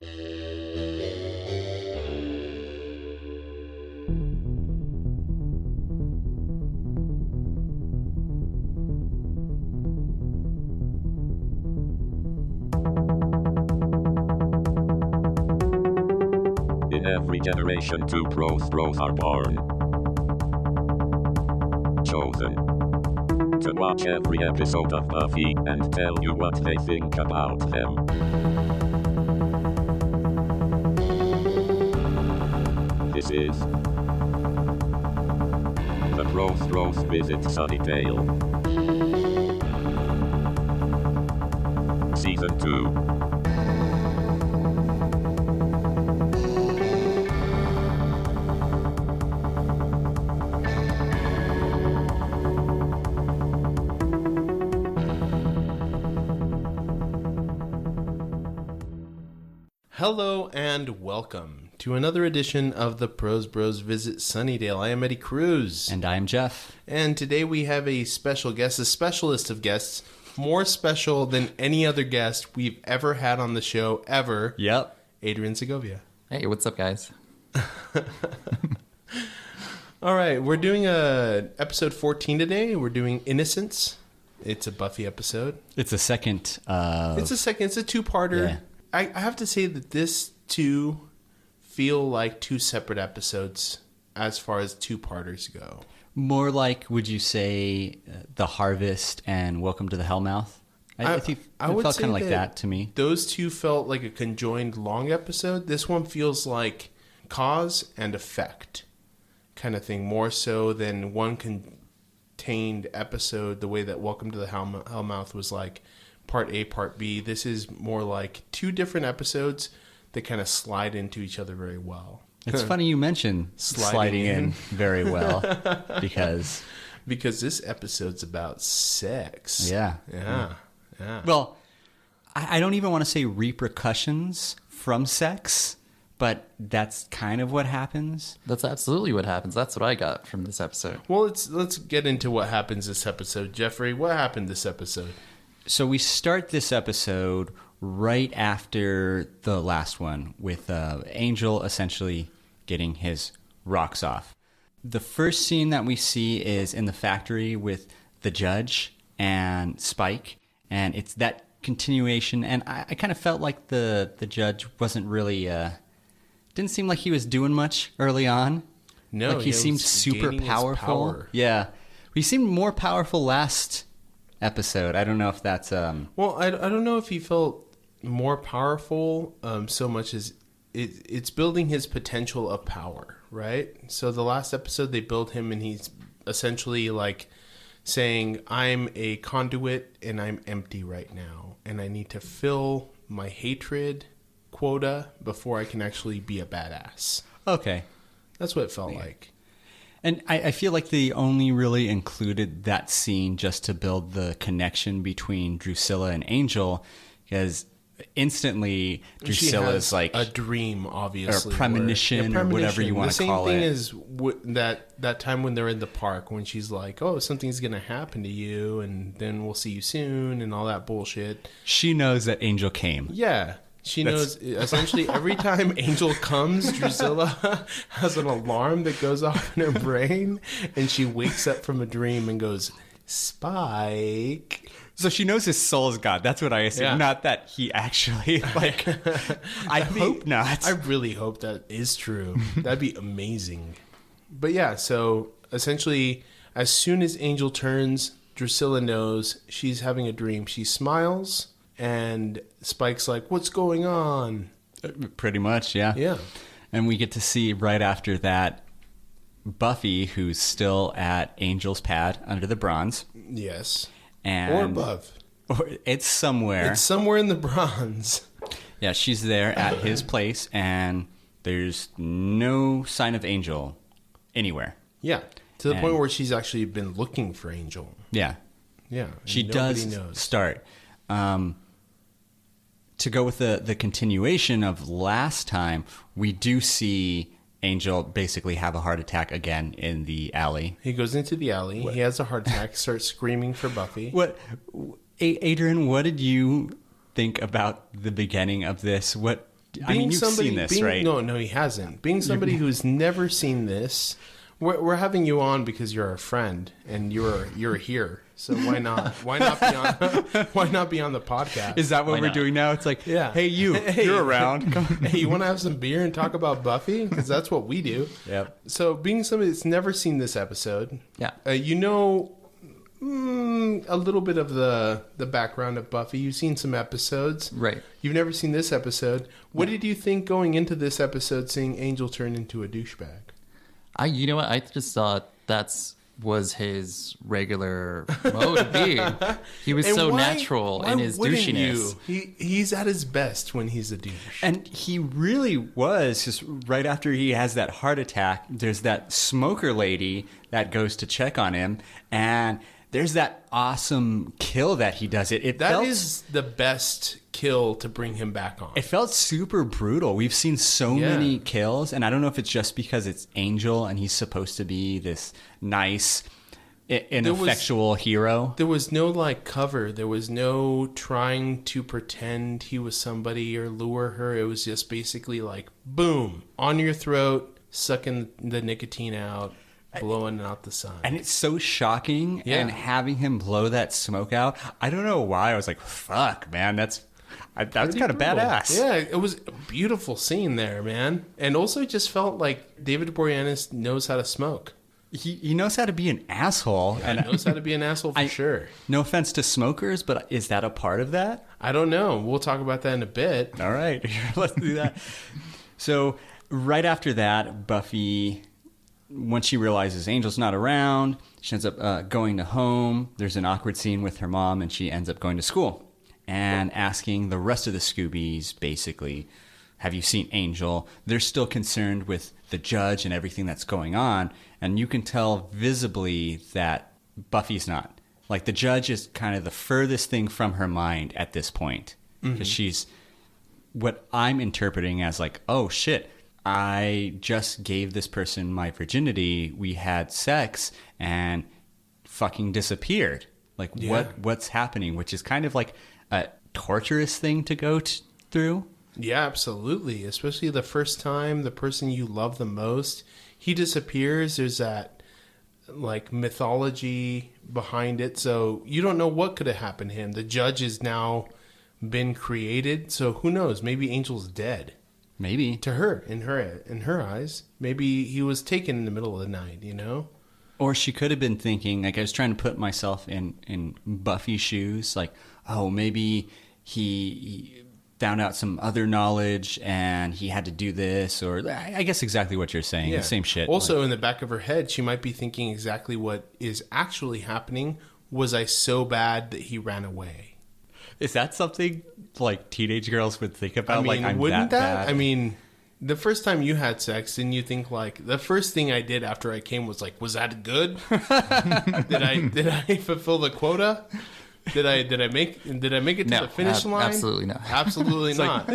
In every generation, two Prose are born. Chosen to watch every episode of Buffy and tell you what they think about them. This is the Prose Visit Sunnydale. Season 2. Hello and welcome to another edition of the Prose Bros Visit Sunnydale. I am Eddie Cruz. And I am Geoff. And today we have a special guest, a specialist of guests, more special than any other guest we've ever had on the show, ever. Yep. Adrian Segovia. Hey, what's up, guys? All right, we're doing episode 14 today. We're doing Innocence. It's a Buffy episode. It's a second. It's a two-parter. Yeah. I have to say that this two feel like two separate episodes as far as two-parters go. More like, would you say, The Harvest and Welcome to the Hellmouth? I think it would felt say kind of like that to me. Those two felt like a conjoined long episode. This one feels like cause and effect kind of thing, more so than one contained episode, the way that Welcome to the Hellmouth was like part A, part B. This is more like two different episodes that kind of slide into each other very well. It's funny you mention sliding in very well because this episode's about sex. Yeah. Well, I don't even want to say repercussions from sex, but that's kind of what happens. That's absolutely what happens. That's what I got from this episode. Well, let's get into what happens this episode. Jeffrey, what happened this episode? So we start this episode right after the last one with Angel essentially getting his rocks off. The first scene that we see is in the factory with the judge and Spike, and it's that continuation. And I kind of felt like the judge wasn't really didn't seem like he was doing much early on. No, like he seemed super powerful. Yeah, he seemed more powerful last episode. I don't know if that's well, I don't know if he felt more powerful so much as it's building his potential of power, right? So the last episode they build him and he's essentially like saying, I'm a conduit and I'm empty right now and I need to fill my hatred quota before I can actually be a badass. Okay. That's what it felt like. And I feel like they only really included that scene just to build the connection between Drusilla and Angel, because instantly Drusilla's like a dream, obviously, or premonition, or whatever you want to call it. The same thing is that time when they're in the park when she's like, "Oh, something's gonna happen to you, and then we'll see you soon," and all that bullshit. She knows that Angel came. Yeah. She knows essentially every time Angel comes, Drusilla has an alarm that goes off in her brain, and she wakes up from a dream and goes, Spike. So she knows his soul is God. That's what I assume. Yeah. Not that he actually, like, I hope not. I really hope that is true. That'd be amazing. But yeah, so essentially, as soon as Angel turns, Drusilla knows she's having a dream. She smiles. And Spike's like, what's going on? Pretty much, yeah. Yeah. And we get to see right after that Buffy, who's still at Angel's pad under the bronze. Yes. And or above. Or it's somewhere. It's somewhere in the bronze. Yeah, she's there at his place, and there's no sign of Angel anywhere. Yeah. To the point where she's actually been looking for Angel. Yeah. Yeah. She does start. To go with the continuation of last time, we do see Angel basically have a heart attack again in the alley. He goes into the alley. He has a heart attack, starts screaming for Buffy. Adrian, what did you think about the beginning of this? What I mean, you've seen this, right? No, he hasn't. Being somebody who's never seen this, we're having you on because you're our friend and you're here. So why not? Why not be on the podcast? Is that what we're doing now? It's like, hey, you're around. Come on. Hey, you want to have some beer and talk about Buffy? Because that's what we do. Yep. So being somebody that's never seen this episode, you know a little bit of the background of Buffy. You've seen some episodes. Right. You've never seen this episode. What did you think going into this episode, seeing Angel turn into a douchebag? You know what? I just thought was his regular mode of being. He was so natural in his douchiness. He's at his best when he's a douche. And he really was, just right after he has that heart attack, there's that smoker lady that goes to check on him, and there's that awesome kill that he does. That is the best kill to bring him back on. It felt super brutal. We've seen so many kills, and I don't know if it's just because it's Angel and he's supposed to be this nice, ineffectual hero. There was no cover. There was no trying to pretend he was somebody or lure her. It was just basically boom, on your throat, sucking the nicotine out. Blowing out the sun. And it's so shocking. And having him blow that smoke out, I don't know why. I was like, fuck, man, that's kind of badass. Yeah, it was a beautiful scene there, man. And also it just felt like David Boreanaz knows how to smoke. He knows how to be an asshole. Yeah, and knows how to be an asshole for sure. No offense to smokers, but is that a part of that? I don't know. We'll talk about that in a bit. All right. Let's do that. So right after that, Buffy... Once she realizes Angel's not around, she ends up going to home. There's an awkward scene with her mom, and she ends up going to school and asking the rest of the Scoobies, basically, have you seen Angel? They're still concerned with the judge and everything that's going on, and you can tell visibly that Buffy's not. The judge is kind of the furthest thing from her mind at this point, because she's what I'm interpreting as oh, shit, I just gave this person my virginity. We had sex and fucking disappeared. What's happening? Which is kind of a torturous thing to go through. Yeah, absolutely. Especially the first time the person you love the most, he disappears. There's that mythology behind it. So you don't know what could have happened to him. The judge has now been created. So who knows? Maybe Angel's dead. Maybe. To her, in her eyes. Maybe he was taken in the middle of the night, you know? Or she could have been thinking, I was trying to put myself in Buffy's shoes, oh, maybe he found out some other knowledge and he had to do this, or I guess exactly what you're saying, the same shit. Also, in the back of her head, she might be thinking exactly what is actually happening. Was I so bad that he ran away? Is that something teenage girls would think about? I'm wouldn't that bad? I mean, the first time you had sex, didn't you think the first thing I did after I came was was that good? Did I fulfill the quota? Did I make it to the finish line? Absolutely not. Absolutely not.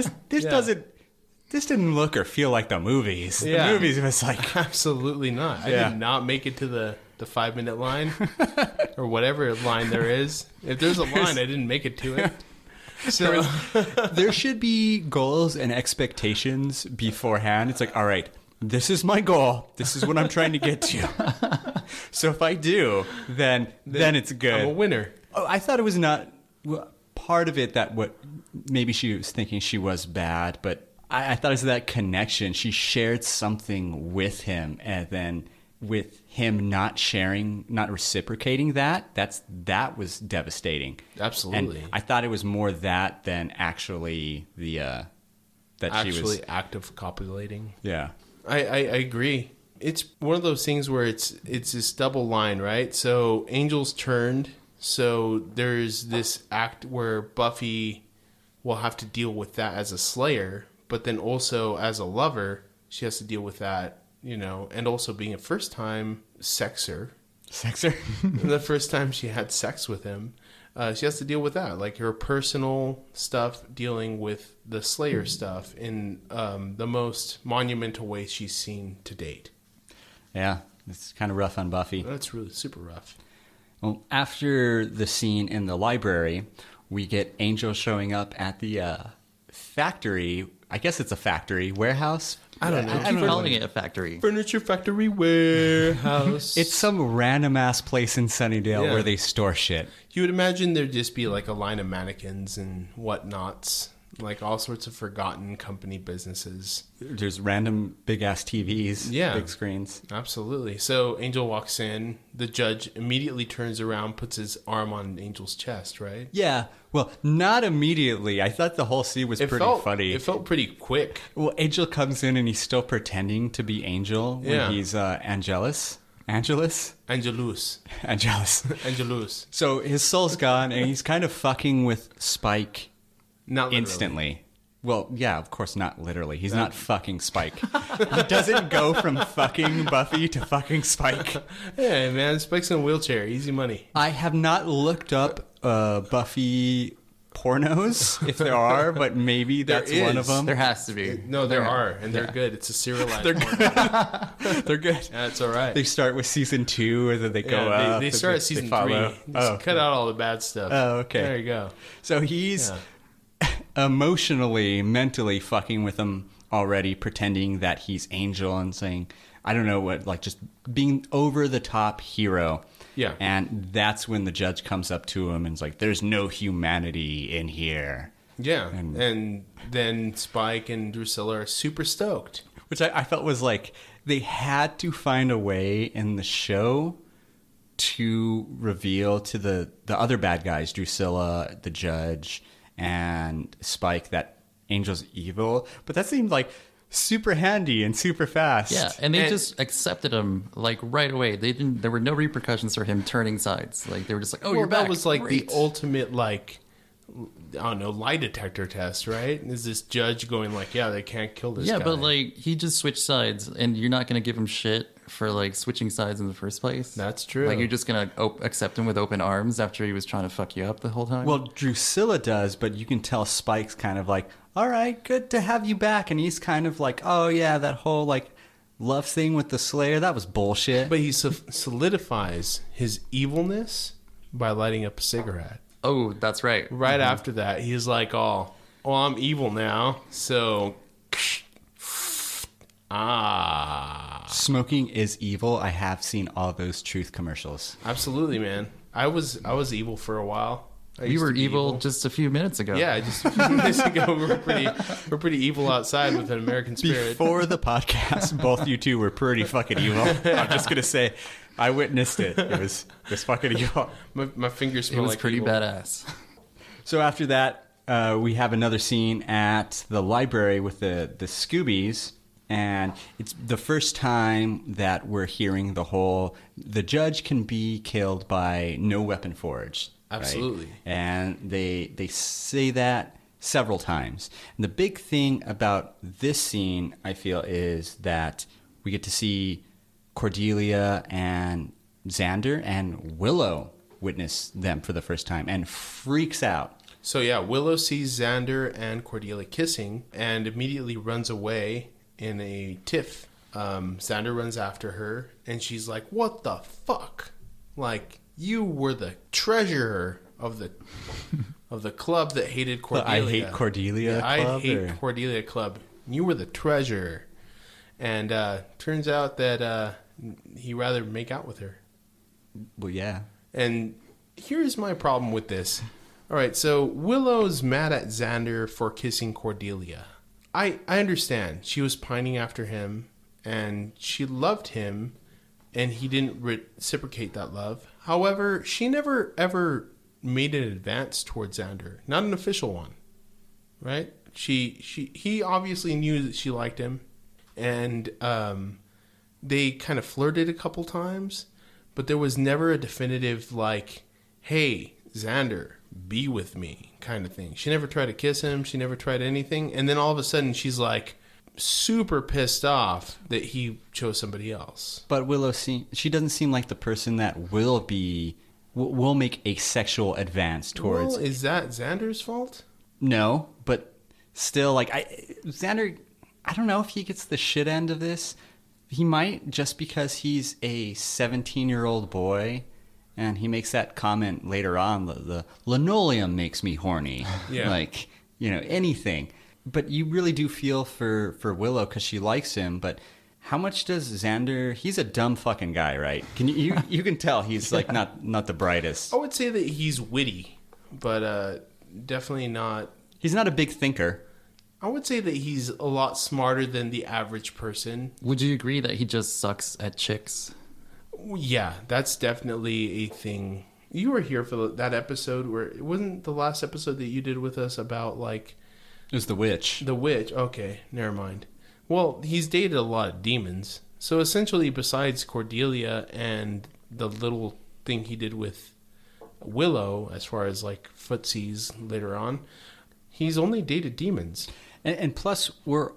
This didn't look or feel like the movies. Yeah. The movies was absolutely not. I did not make it to the 5-minute line or whatever line there is. If there's a line, I didn't make it to it. So there should be goals and expectations beforehand. It's all right, this is my goal. This is what I'm trying to get to. So if I do, then it's good. I'm a winner. Oh, I thought it was not part of it that what maybe she was thinking she was bad, but I thought it was that connection. She shared something with him, and then with him not sharing, not reciprocating that was devastating. Absolutely. And I thought it was more that than actually the that actually she was active copulating. Yeah. I agree. It's one of those things where it's this double line, right? So Angel's turned, so there's this act where Buffy will have to deal with that as a slayer, but then also as a lover, she has to deal with that, and also being a first-time sexer. The first time she had sex with him, she has to deal with that, her personal stuff, dealing with the slayer stuff in the most monumental way she's seen to date. Yeah, it's kind of rough on Buffy. That's really super rough. Well, after the scene in the library, we get Angel showing up at the factory. I guess it's a factory warehouse. I don't know. I keep calling it a factory. Furniture factory warehouse. It's some random ass place in Sunnydale Yeah. where they store shit. You would imagine there'd just be like a line of mannequins and whatnots, like all sorts of forgotten company businesses. There's random big ass TVs, Yeah. big screens. Absolutely. So Angel walks in. The judge immediately turns around, puts his arm on Angel's chest, right? Yeah, well, not immediately. I thought the whole scene was pretty funny. It felt pretty quick. Well, Angel comes in and he's still pretending to be Angel when Yeah. he's Angelus. Angelus? Angelus. Angelus. So his soul's gone and he's kind of fucking with Spike Not literally. instantly. Well, yeah, of course, not literally. He's not fucking Spike. He doesn't go from fucking Buffy to fucking Spike. Hey, man, Spike's in a wheelchair. Easy money. I have not looked up Buffy pornos, if there are, but maybe that's There one of is. them. There has to be. No, there are, and they're good. It's a serialized. They're good. They're good. That's all right. They start with season 2, and then they go up. They and start at season 3. follow. Just Oh, cut out all the bad stuff. Oh, okay. There you go. So he's Yeah. emotionally, mentally fucking with him already, pretending that he's Angel and saying, I don't know what, like just being over the top hero. Yeah. And that's when the judge comes up to him and is like, there's no humanity in here. Yeah, and then Spike and Drusilla are super stoked. Which I felt was like, they had to find a way in the show to reveal to the other bad guys, Drusilla, the judge, and Spike, that Angel's evil. But that seemed like super handy and super fast. Yeah, and they just accepted him like right away. They didn't. There were no repercussions for him turning sides. Like they were just like, "Oh, Well, you're back." that was like Great. the ultimate, like, I don't know, lie detector test, right? Is this judge going like, yeah, they can't kill this guy? Yeah, but like he just switched sides, and you're not gonna give him shit for like switching sides in the first place. That's true. Like you're just gonna accept him with open arms after he was trying to fuck you up the whole time. Well, Drusilla does, but you can tell Spike's kind of like, all right, good to have you back. And he's kind of like, oh, yeah, that whole, like, love thing with the Slayer, that was bullshit. But he solidifies his evilness by lighting up a cigarette. oh, that's right. Right after that, he's like, oh, I'm evil now, so... Smoking is evil. I have seen all those Truth commercials. Absolutely, man. I was evil for a while. I We used were to be evil just a few minutes ago. Yeah, just a few minutes ago, we're pretty evil outside with an American spirit. Before the podcast, both you two were pretty fucking evil. I'm just going to say, I witnessed it. It was fucking evil. My fingers it smell was like pretty evil. badass. So after that, we have another scene at the library with the Scoobies. And it's the first time that we're hearing the judge can be killed by no weapon forged. Right? Absolutely. And they say that several times. And the big thing about this scene, I feel, is that we get to see Cordelia and Xander and Willow witness them for the first time and freaks out. So yeah, Willow sees Xander and Cordelia kissing and immediately runs away in a tiff. Xander runs after her and she's like, what the fuck? Like, you were the treasurer of the club that hated Cordelia. I hate Cordelia Yeah, club? I hate or? Cordelia club. You were the treasurer. And turns out that he rather make out with her. Well, yeah. And here's my problem with this. All right, so Willow's mad at Xander for kissing Cordelia. I understand. She was pining after him, and she loved him, and he didn't reciprocate that love. However, she never, ever made an advance towards Xander. Not an official one, right? He obviously knew that she liked him, and they kind of flirted a couple times, but there was never a definitive, like, hey, Xander, be with me kind of thing. She never tried to kiss him. She never tried anything. And then all of a sudden she's like super pissed off that he chose somebody else. But Willow, she doesn't seem like the person that will make a sexual advance towards. Well, is that Xander's fault? No, but still, like, Xander, I don't know if he gets the shit end of this. He might, just because he's a 17-year-old boy. And he makes that comment later on, the linoleum makes me horny. Yeah. Like, anything. but you really do feel for Willow because she likes him. But how much does Xander? He's a dumb fucking guy, right? Can you can tell he's like not the brightest. I would say that he's witty, but definitely not. He's not a big thinker. I would say that he's a lot smarter than the average person. Would you agree that he just sucks at chicks? Yeah, that's definitely a thing. You were here for that episode where it wasn't the last episode that you did with us about like It was the witch. the witch. Okay, never mind. Well, he's dated a lot of demons. So essentially, besides Cordelia and the little thing he did with Willow, as far as like footsies later on, he's only dated demons. And plus, we're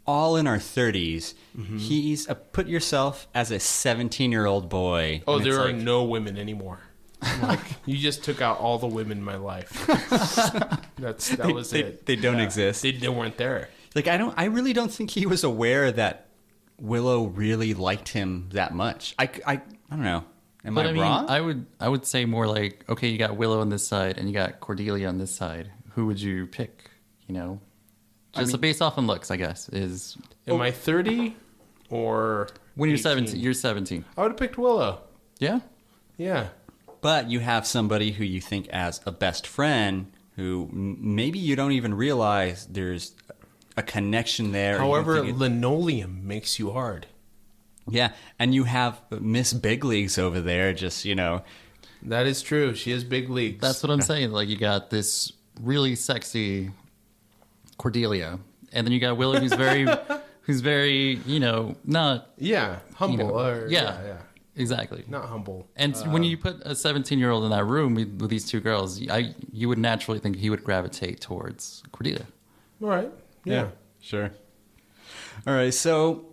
all in our 30s. Mm-hmm. He's put yourself as a 17-year-old boy. Oh, and there it's are like, no women anymore. Like, you just took out all the women in my life. That was it. They don't exist. They weren't there. Like I really don't think he was aware that Willow really liked him that much. I don't know. Am But I wrong? I would say more like, okay, you got Willow on this side and you got Cordelia on this side. Who would you pick? You know, just based off on looks, I guess. Am I 30 or When you're 18? 17, you're 17. I would have picked Willow. Yeah. Yeah. But you have somebody who you think as a best friend who maybe you don't even realize there's a connection there. However, linoleum makes you hard. Yeah, and you have Miss Big Leagues over there just, That is true. She has big leagues. That's what I'm saying. Like, you got this really sexy Cordelia, and then you got Willow, who's very, not humble. yeah. Exactly. Not humble. And when you put a 17-year-old in that room with these two girls, you would naturally think he would gravitate towards Cordelia. All right. Yeah. Sure. All right, so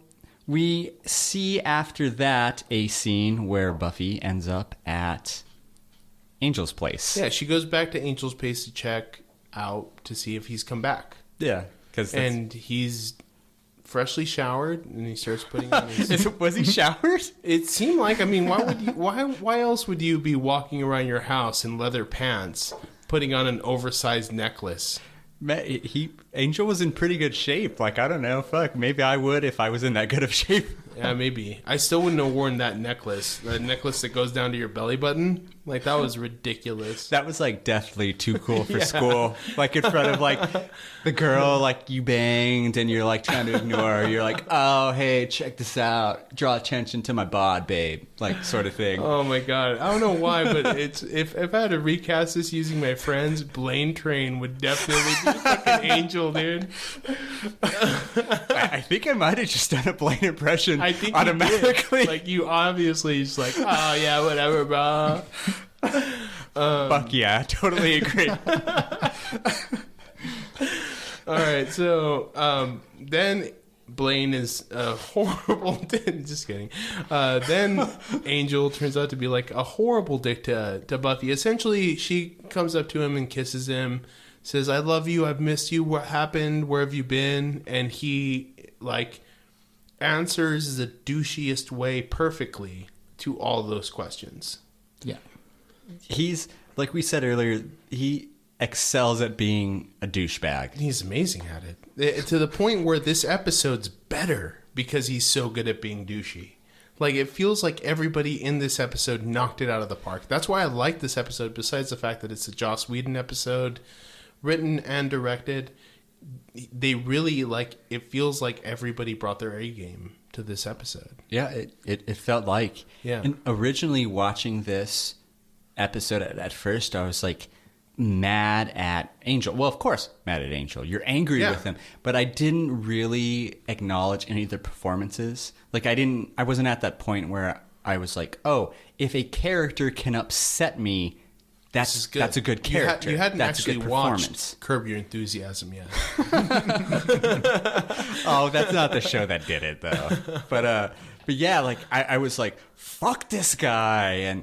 we see after that a scene where Buffy ends up at Angel's place. Yeah, she goes back to Angel's place to check out to see if he's come back. Yeah, and he's freshly showered, and he starts putting on his... Was he showered? It seemed like, why else would you be walking around your house in leather pants, putting on an oversized necklace? Angel was in pretty good shape. Like, I don't know, maybe I would if I was in that good of shape. Yeah, maybe. I still wouldn't have worn that necklace that goes down to your belly button. Like, that was ridiculous. That was like definitely too cool for school. Like in front of like the girl like you banged and you're like trying to ignore her. You're like, oh hey, check this out. Draw attention to my bod, babe. Like sort of thing. Oh my god. I don't know why, but it's if I had to recast this using my friends, Blaine Train would definitely be fucking Angel, dude. I think I might have just done a Blaine impression. I think automatically. You did. Like you obviously just like, oh yeah, whatever, bro. Fuck yeah, totally agree. All right, so then Blaine is horrible. Just kidding. Then Angel turns out to be like a horrible dick to Buffy. Essentially, she comes up to him and kisses him, says, "I love you. I've missed you. What happened? Where have you been?" And he like answers the douchiest way perfectly to all those questions. Yeah. He's, like we said earlier, he excels at being a douchebag. He's amazing at it. To the point where this episode's better because he's so good at being douchey. Like, it feels like everybody in this episode knocked it out of the park. That's why I like this episode, besides the fact that it's a Joss Whedon episode, written and directed. They really, it feels like everybody brought their A game to this episode. Yeah, it felt like. Yeah. And originally watching this episode at first, I was like mad at Angel. Well, of course, mad at Angel. You're angry with him. But I didn't really acknowledge any of the performances. Like, I wasn't at that point where I was like, oh, if a character can upset me, that's a good character. You hadn't that's actually a good watched Curb Your Enthusiasm yet. Oh, that's not the show that did it, though. But yeah, like I was like, fuck this guy,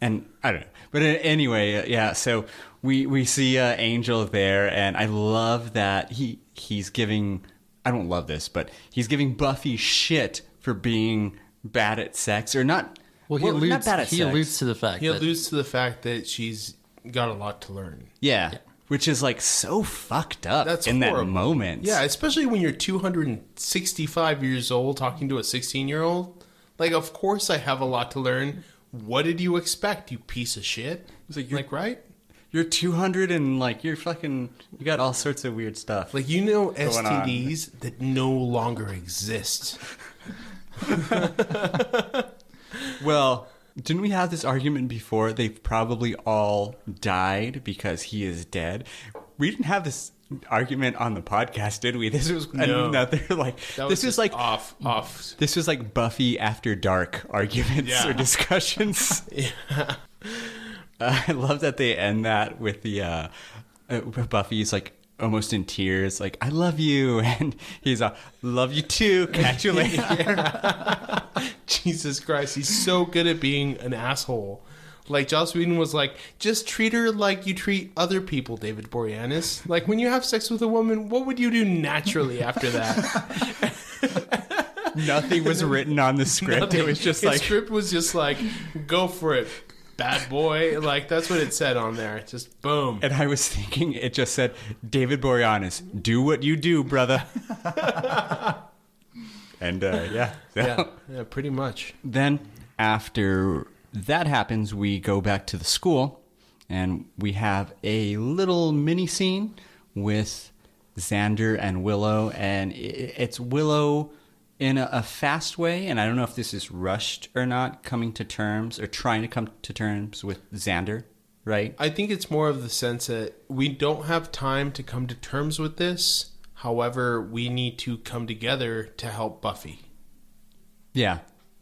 and I don't know. But anyway, yeah. So we see Angel there, and I love that he's giving. I don't love this, but he's giving Buffy shit for being bad at sex or not. Well, not bad at sex. He alludes to the fact He alludes to the fact that she's got a lot to learn. Yeah. which is like so fucked up That's in horrible. that moment. Yeah, especially when you're 265 years old talking to a 16-year-old. Like, of course I have a lot to learn. What did you expect, you piece of shit? It's like, right? You're 200 and like you're fucking, you got all sorts of weird stuff. Like, you know, going on. STDs that no longer exist. Well, didn't we have this argument before? They've probably all died because he is dead. We didn't have this argument on the podcast, did we? This was another like this was like off. This was like Buffy after dark arguments or discussions. Yeah. I love that they end that with the Buffy's like almost in tears, like, I love you, and he's love you too, catch you later. Jesus Christ, he's so good at being an asshole. Like, Joss Whedon was like, just treat her like you treat other people, David Boreanaz. Like, when you have sex with a woman, what would you do naturally after that? Nothing was written on the script. Nothing. It was just His like... script was just like, go for it, bad boy. Like, that's what it said on there. Just boom. And I was thinking, it just said, David Boreanaz, do what you do, brother. And, yeah, pretty much. Then, after that happens, we go back to the school, and we have a little mini scene with Xander and Willow, and it's Willow in a fast way, and I don't know if this is rushed or not, coming to terms, or trying to come to terms with Xander, right? I think it's more of the sense that we don't have time to come to terms with this. However, we need to come together to help Buffy. Yeah.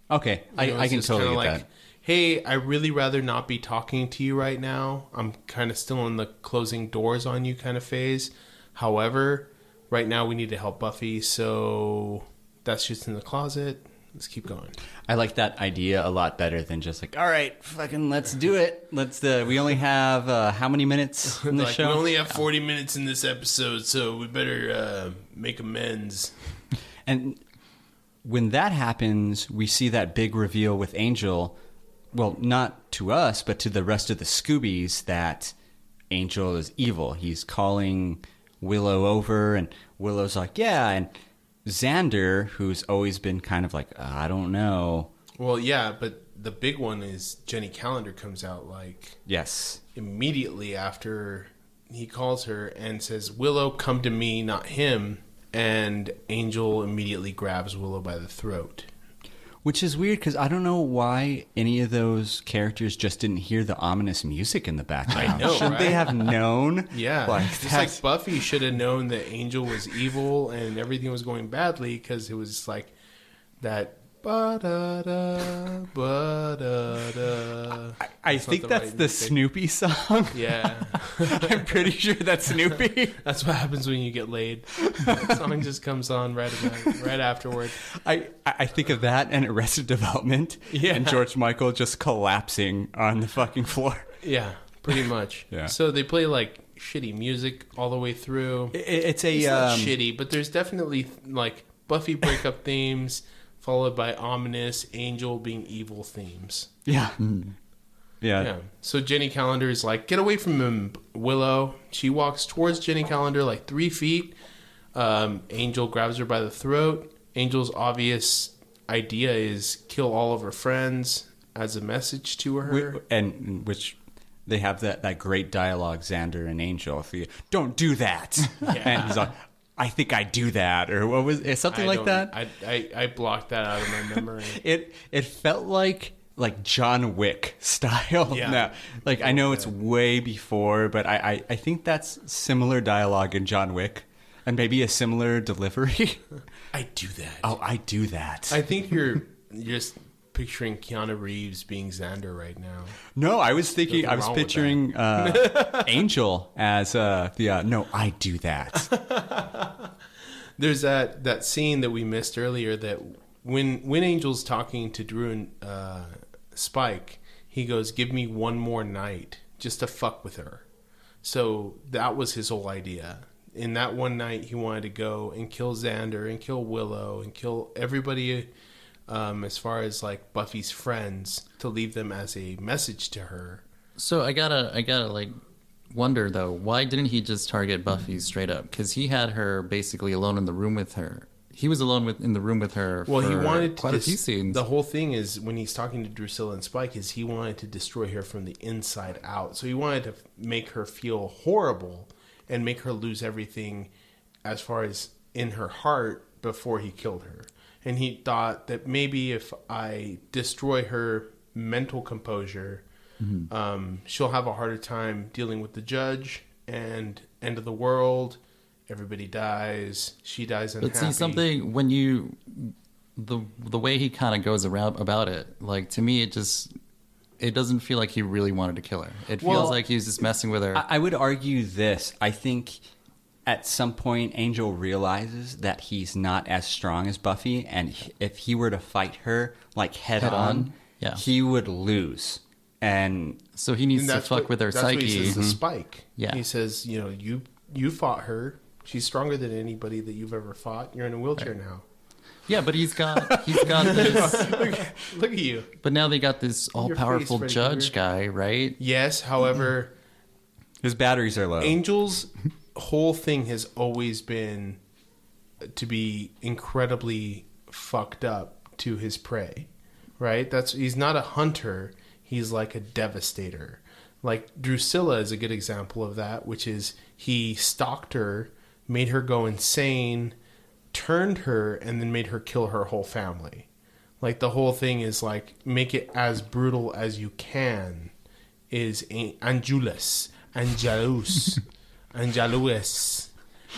Okay. I can totally get that. Hey, I really rather not be talking to you right now. I'm kind of still in the closing doors on you kind of phase. However, right now we need to help Buffy, so that's just in the closet. Let's keep going. I like that idea a lot better than just like, all right, fucking let's do it. We only have how many minutes in the show? We only have 40 minutes in this episode, so we better make amends. And when that happens, we see that big reveal with Angel. Well, not to us, but to the rest of the Scoobies, that Angel is evil. He's calling Willow over, and Willow's like, yeah, and Xander, who's always been kind of like, I don't know. Well, yeah, but the big one is Jenny Calendar comes out like... Yes. Immediately after he calls her and says, Willow, come to me, not him. And Angel immediately grabs Willow by the throat. Which is weird, because I don't know why any of those characters just didn't hear the ominous music in the background. I know, Shouldn't right? they have known? Yeah. Just like Buffy should have known that Angel was evil and everything was going badly, because it was like that... Ba-da-da, ba-da-da. I think that's the Snoopy song. Yeah. I'm pretty sure that's Snoopy. That's what happens when you get laid. The song just comes on right afterward. I think of that and Arrested Development, and George Michael just collapsing on the fucking floor. Yeah, pretty much. Yeah. So they play like shitty music all the way through. It's not shitty, but there's definitely like Buffy breakup themes, followed by ominous Angel being evil themes. Yeah. Yeah. So Jenny Calendar is like, get away from him, Willow. She walks towards Jenny Calendar like 3 feet. Angel grabs her by the throat. Angel's obvious idea is kill all of her friends as a message to her. And which they have that great dialogue, Xander and Angel. Don't do that. Yeah. And he's like, I think I do that, or what was it? Something like that. I blocked that out of my memory. It felt like John Wick style. Yeah. Now, like I know it's way before, but I think that's similar dialogue in John Wick, and maybe a similar delivery. I do that. Oh, I do that. I think you're just picturing Keanu Reeves being Xander right now. No, I was picturing Angel as no, I do that. There's that scene that we missed earlier that when Angel's talking to Drew and Spike, he goes, give me one more night just to fuck with her. So that was his whole idea. In that one night, he wanted to go and kill Xander and kill Willow and kill everybody as far as like Buffy's friends, to leave them as a message to her. So I gotta like wonder, though, why didn't he just target Buffy straight up? Because he had her basically alone in the room with her. He was alone in the room with her well, for he wanted quite a few scenes. The whole thing is, when he's talking to Drusilla and Spike, is he wanted to destroy her from the inside out. So he wanted to make her feel horrible and make her lose everything as far as in her heart before he killed her. And he thought that maybe if I destroy her mental composure, she'll have a harder time dealing with the judge and end of the world. Everybody dies. She dies unhappy. But see, something when you the way he kind of goes around about it, like, to me, it doesn't feel like he really wanted to kill her. It feels like he was just messing with her. I would argue this. I think at some point Angel realizes that he's not as strong as Buffy, and if he were to fight her like head on, he would lose. And so he needs to fuck with her psyche. That's what he says to Spike. Yeah. He says, you fought her. She's stronger than anybody that you've ever fought. You're in a wheelchair now. Yeah, but he's got this. Look at you. But now they got this all-powerful judge guy, right? Yes, however, his batteries are low. Angel's whole thing has always been to be incredibly fucked up to his prey, right? He's not a hunter. He's like a devastator. Like Drusilla is a good example of that, which is he stalked her, made her go insane, turned her, and then made her kill her whole family. Like, the whole thing is like, make it as brutal as you can. Is Angelus.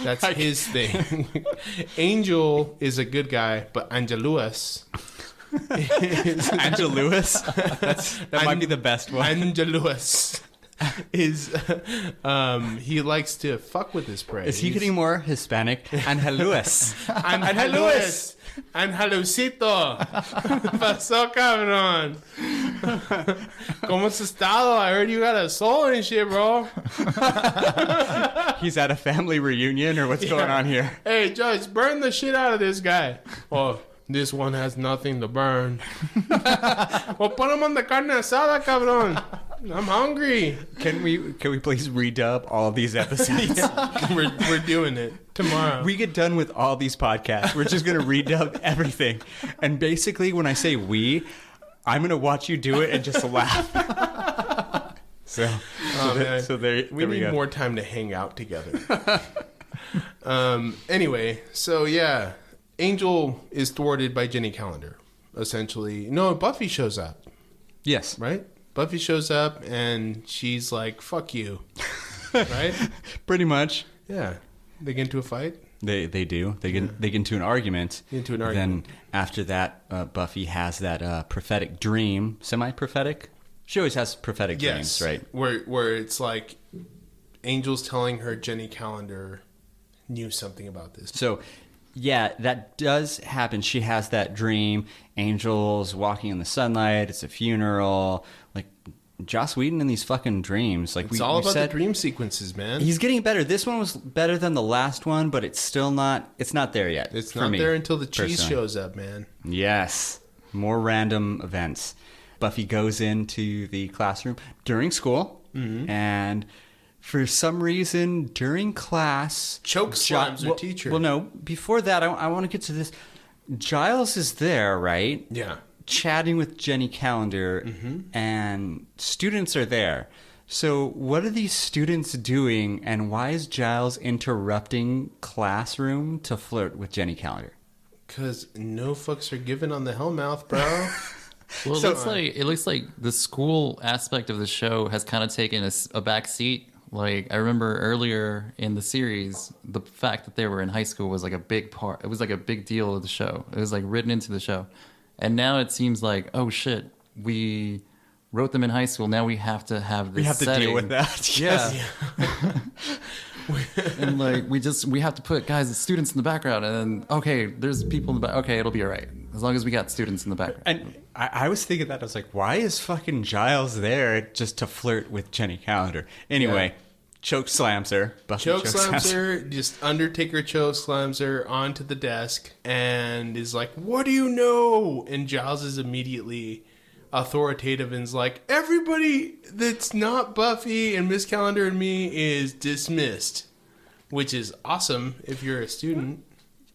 That's his thing. Angel is a good guy, but Angelus Angelus? That might be the best one. Angelus is he likes to fuck with his prey. Is he getting more Hispanic? Angelus. Angelus. Angelusito. Pasó, cabrón. ¿Cómo has estado? I heard you got a soul and shit, bro. He's at a family reunion, or what's going on here? Hey, Judge, burn the shit out of this guy. Oh, this one has nothing to burn. Well, put him on the carne asada, cabrón. I'm hungry. Can we please redub all these episodes? We're doing it tomorrow. We get done with all these podcasts. We're just going to redub everything. And basically, when I say we, I'm going to watch you do it and just laugh. We need more time to hang out together. Anyway, so yeah, Angel is thwarted by Jenny Calendar, essentially. No, Buffy shows up. Yes. Right? Buffy shows up and she's like, fuck you. Right? Pretty much. Yeah. They get into a fight? They do. They get into an argument. Then after that, Buffy has that prophetic dream. Semi-prophetic? She always has prophetic dreams, right? Where it's like Angel's telling her Jenny Calendar knew something about this. So, yeah, that does happen. She has that dream. Angel's walking in the sunlight. It's a funeral. Like, Joss Whedon in these fucking dreams. Like, it's all about the dream sequences, man. He's getting better. This one was better than the last one, but it's still not. It's not there yet. It's not there until the cheese shows up, man. Yes, more random events. Buffy goes into the classroom during school, and for some reason during class, slams her teacher. Well, no, before that, I want to get to this. Giles is there, right? Yeah. Chatting with Jenny Calendar, and students are there. So what are these students doing, and why is Giles interrupting classroom to flirt with Jenny Calendar? Because no fucks are given on the Hellmouth, bro. Well, it looks like the school aspect of the show has kind of taken a back seat. Like, I remember earlier in the series, the fact that they were in high school was like a big part. It was like a big deal of the show. It was like written into the show. And now it seems like, oh shit, we wrote them in high school. Now we have to have this setting. Deal with that. Yeah. And like, we have to put students in the background. And then, okay, there's people in the back. Okay, it'll be all right. As long as we got students in the background. And I was thinking that. I was like, why is fucking Giles there just to flirt with Jenny Calendar? Anyway, choke slams her. Buffy choke slams her. Just Undertaker choke slams her onto the desk and is like, what do you know? And Giles is immediately authoritative and is like, everybody that's not Buffy and Miss Calendar and me is dismissed, which is awesome if you're a student.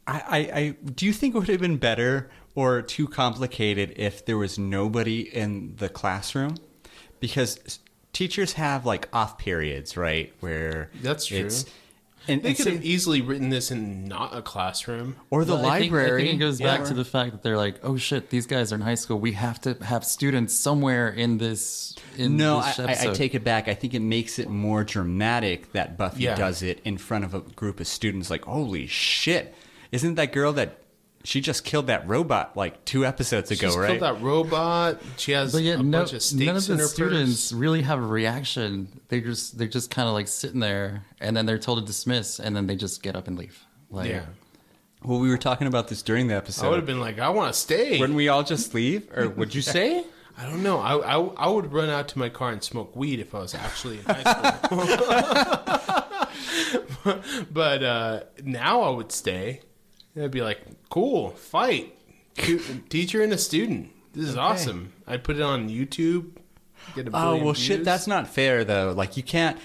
I do you think it would have been better or too complicated if there was nobody in the classroom? Because teachers have like off periods, right? Where that's true. And they could have easily written this in not a classroom. Or the library. I think it goes back to the fact that they're like, oh shit, these guys are in high school. We have to have students somewhere in this. I take it back. I think it makes it more dramatic that Buffy does it in front of a group of students. Like, holy shit. Isn't that girl that she just killed that robot like 2 episodes ago, She's right? Killed that robot. She has bunch of steaks none of in the her students purse. really have a reaction. They're just kind of like sitting there, and then they're told to dismiss, and then they just get up and leave. Like, Yeah. Well, we were talking about this during the episode. I would have been like, I want to stay. Wouldn't we all just leave? Or would you say? I don't know. I would run out to my car and smoke weed if I was actually in high school. But now I would stay. I'd be like, cool, fight. Teacher and a student. This is awesome. I'd put it on YouTube. Get a billion views. Shit, that's not fair, though. Like, you can't...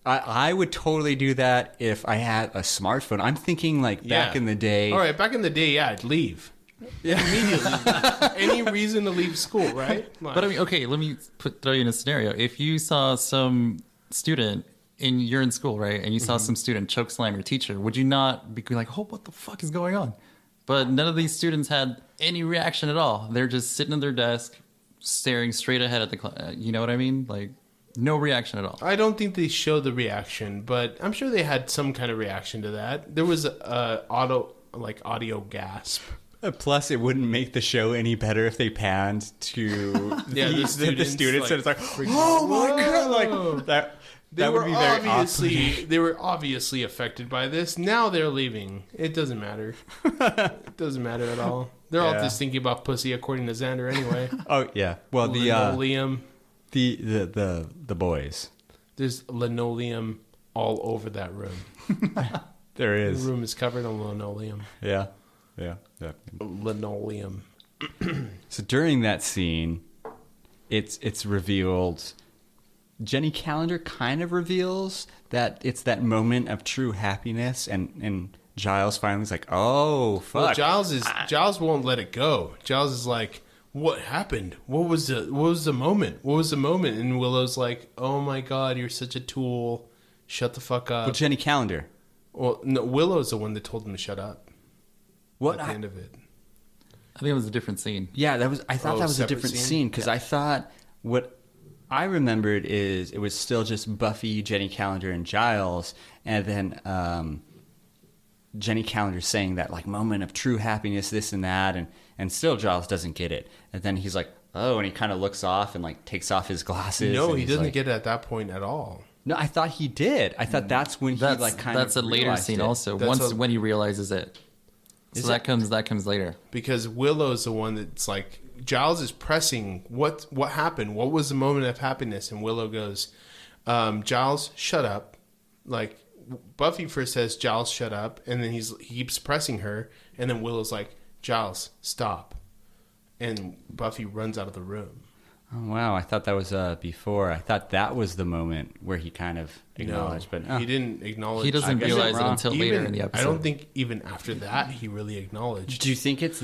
I would totally do that if I had a smartphone. I'm thinking, like, back in the day... All right, back in the day, I'd leave. Yeah. Immediately. Any reason to leave school, right? But I mean, okay, let me throw you in a scenario. If you saw some student... you're in school, right? And you saw some student choke slam your teacher. Would you not be like, oh, what the fuck is going on? But none of these students had any reaction at all. They're just sitting at their desk, staring straight ahead at the class. You know what I mean? Like, no reaction at all. I don't think they showed the reaction, but I'm sure they had some kind of reaction to that. There was audio gasp. Plus, it wouldn't make the show any better if they panned to the students. And it's like, oh my God, like that. That would be very off-putting. They were obviously affected by this. Now they're leaving. It doesn't matter. It doesn't matter at all. They're all just thinking about pussy, according to Xander, anyway. Oh yeah. Well, linoleum. The boys. There's linoleum all over that room. There is. The room is covered in linoleum. Yeah. Linoleum. So during that scene, it's revealed. Jenny Calendar kind of reveals that it's that moment of true happiness, and Giles finally is like, "Oh fuck!" Well, Giles won't let it go. Giles is like, "What happened? What was the moment? What was the moment?" And Willow's like, "Oh my God, you're such a tool. Shut the fuck up." But Jenny Calendar. Well, no, Willow's the one that told him to shut up. What? At the end of it. I think it was a different scene. Yeah, I thought that was a different scene because I thought what I remembered is it was still just Buffy, Jenny Calendar, and Giles, and then Jenny Calendar saying that like moment of true happiness, this and that, and still Giles doesn't get it, and then he's like, oh, and he kind of looks off and like takes off his glasses. No, he doesn't like, get it at that point at all. No, I thought he did. I thought that's when he like kind of. That's a later scene it. also. When he realizes it. So that comes later. Because Willow's the one that's like, Giles is pressing what happened? What was the moment of happiness? And Willow goes, Giles, shut up. Like, Buffy first says, Giles, shut up. And then he keeps pressing her. And then Willow's like, Giles, stop. And Buffy runs out of the room. Oh, wow. I thought that was before. I thought that was the moment where he kind of acknowledged. But he didn't acknowledge. He doesn't realize it until later in the episode. I don't think even after that he really acknowledged. Do you think it's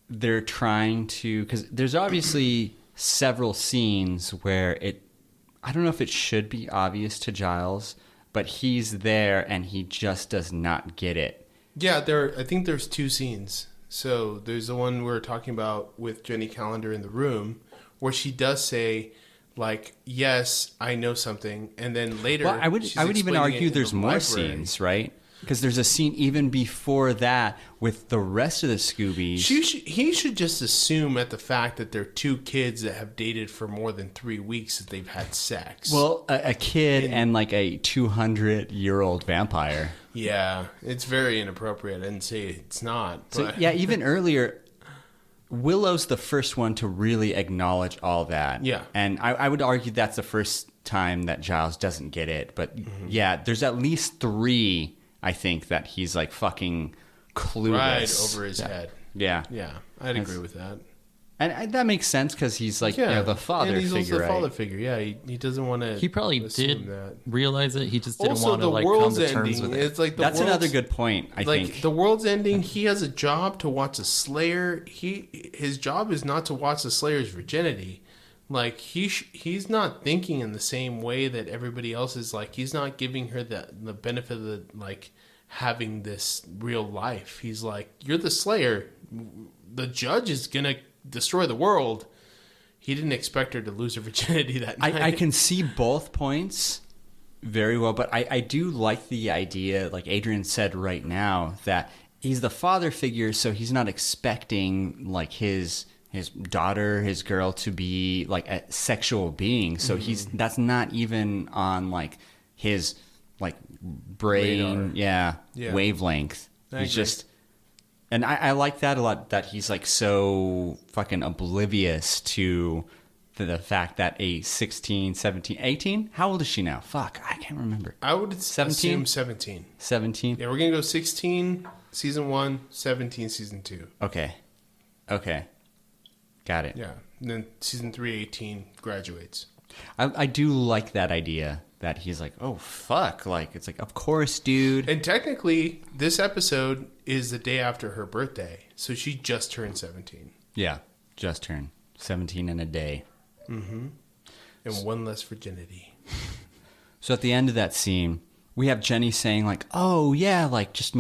they're trying to... Because there's obviously several scenes where I don't know if it should be obvious to Giles, but he's there and he just does not get it. Yeah, I think there's 2 scenes. So there's the one we're talking about with Jenny Calendar in the room where she does say, like, yes, I know something. And then later... Well, I would even argue there's more scenes, right? Because there's a scene even before that with the rest of the Scoobies. He should just assume at the fact that they're 2 kids that have dated for more than 3 weeks that they've had sex. Well, a kid and like a 200-year-old vampire. Yeah, it's very inappropriate. I didn't say it's not. But. So, yeah, even earlier, Willow's the first one to really acknowledge all that. Yeah. And I would argue that's the first time that Giles doesn't get it. But yeah, there's at least 3, I think, that he's like fucking clueless. Right over his head. Yeah. Yeah, I'd agree with that. And that makes sense because he's like the father and he's figure. Also the father right? figure. Yeah, he doesn't want to. He probably did that. realize it. He just didn't Also, want to the like come world's to terms ending. with it. It's like That's another good point. I think the world's ending. He has a job to watch a Slayer. His job is not to watch the Slayer's virginity. Like he's not thinking in the same way that everybody else is. Like he's not giving her the benefit of the like having this real life. He's like, you're the Slayer. The judge is gonna destroy the world. He didn't expect her to lose her virginity that night. I can see both points very well, but I do like the idea, like Adrian said right now, that he's the father figure, so he's not expecting like his daughter, his girl, to be like a sexual being. So that's not even on like his like brain, wavelength. He's just. And I like that a lot, that he's like so fucking oblivious to the fact that a 16, 17, 18? How old is she now? Fuck, I can't remember. I would 17? assume 17. 17? Yeah, we're going to go 16, season 1, 17, season 2. Okay. Got it. Yeah, and then season 3, 18, graduates. I do like that idea that he's like, oh, fuck. Like, it's like, of course, dude. And technically, this episode is the day after her birthday. So she just turned 17. Yeah, just turned 17 in a day. Mm-hmm. And one less virginity. So at the end of that scene, we have Jenny saying like, oh, yeah, like just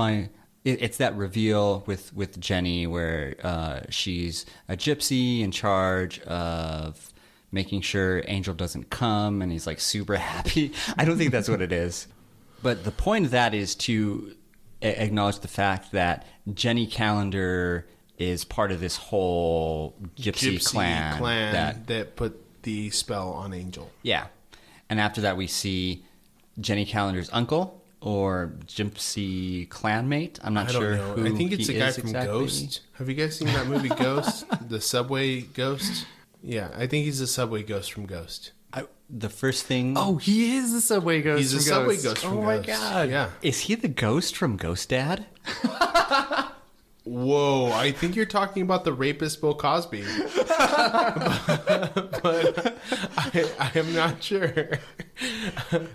it's that reveal with Jenny where she's a gypsy in charge of making sure Angel doesn't come, and he's like super happy. I don't think that's what it is. But the point of that is to acknowledge the fact that Jenny Calendar is part of this whole gypsy clan that put the spell on Angel. Yeah. And after that, we see Jenny Calendar's uncle or gypsy clanmate. I'm not sure who I think it's the guy from exactly. Ghost. Have you guys seen that movie Ghost? The subway ghost? Yeah, I think he's the subway ghost from Ghost. The first thing... Oh, he is the subway ghost He's from the subway Ghost. ghost from Ghost. Oh, my God. Yeah. Is he the ghost from Ghost Dad? Whoa, I think you're talking about the rapist Bill Cosby. but I am not sure.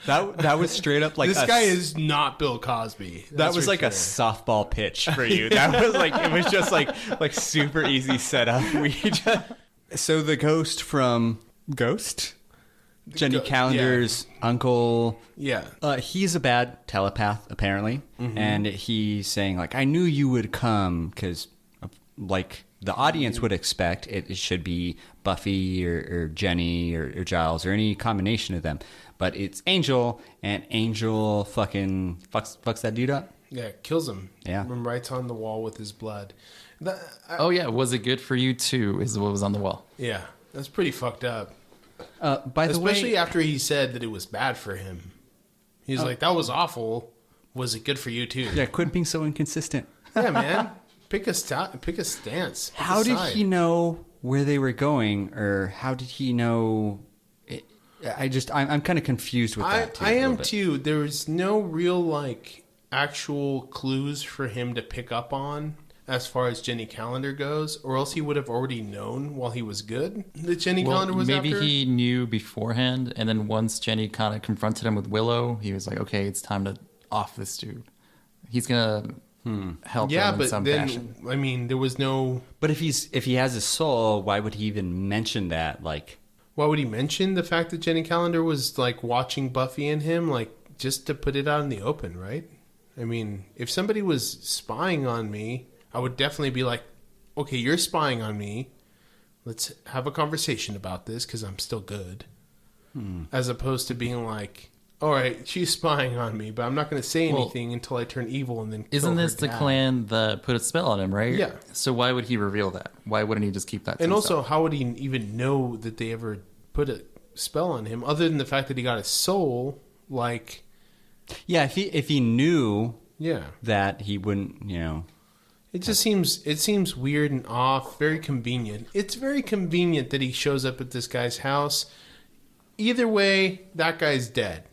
That was straight up like... This guy is not Bill Cosby. That was like a softball pitch for you. That was like... It was just like super easy setup. So the ghost from Ghost? Jenny Calendar's uncle. Yeah. He's a bad telepath, apparently. Mm-hmm. And he's saying, like, I knew you would come because, like, the audience would expect it should be Buffy or Jenny or Giles or any combination of them. But it's Angel, and Angel fucking fucks that dude up. Yeah, kills him. Yeah. And writes on the wall with his blood. Oh, yeah. Was it good for you, too, is what was on the wall. Yeah. That's pretty fucked up. By the way, especially after he said that it was bad for him. He's like, that was awful. Was it good for you too? Yeah, quit being so inconsistent. Yeah, man. Pick a stance. How did he know where they were going, or how did he know? I'm kind of confused with that. I am too. There was no real like actual clues for him to pick up on as far as Jenny Calendar goes, or else he would have already known while he was good that Jenny Calendar was maybe after. He knew beforehand, and then once Jenny kind of confronted him with Willow, he was like, okay, it's time to off this dude. He's going to help him in some fashion. I mean, there was no... But if he has a soul, why would he even mention that? Like, why would he mention the fact that Jenny Calendar was like watching Buffy and him, like just to put it out in the open, right? I mean, if somebody was spying on me, I would definitely be like, okay, you're spying on me. Let's have a conversation about this because I'm still good. As opposed to being like, all right, she's spying on me, but I'm not going to say anything until I turn evil and then kill Isn't this her the dad. clan that put a spell on him, right? Yeah. So why would he reveal that? Why wouldn't he just keep that to And himself? also, how would he even know that they ever put a spell on him other than the fact that he got his soul? Like, yeah, if he knew yeah, that, he wouldn't, it just seems weird and off, very convenient. It's very convenient that he shows up at this guy's house. Either way, that guy's dead.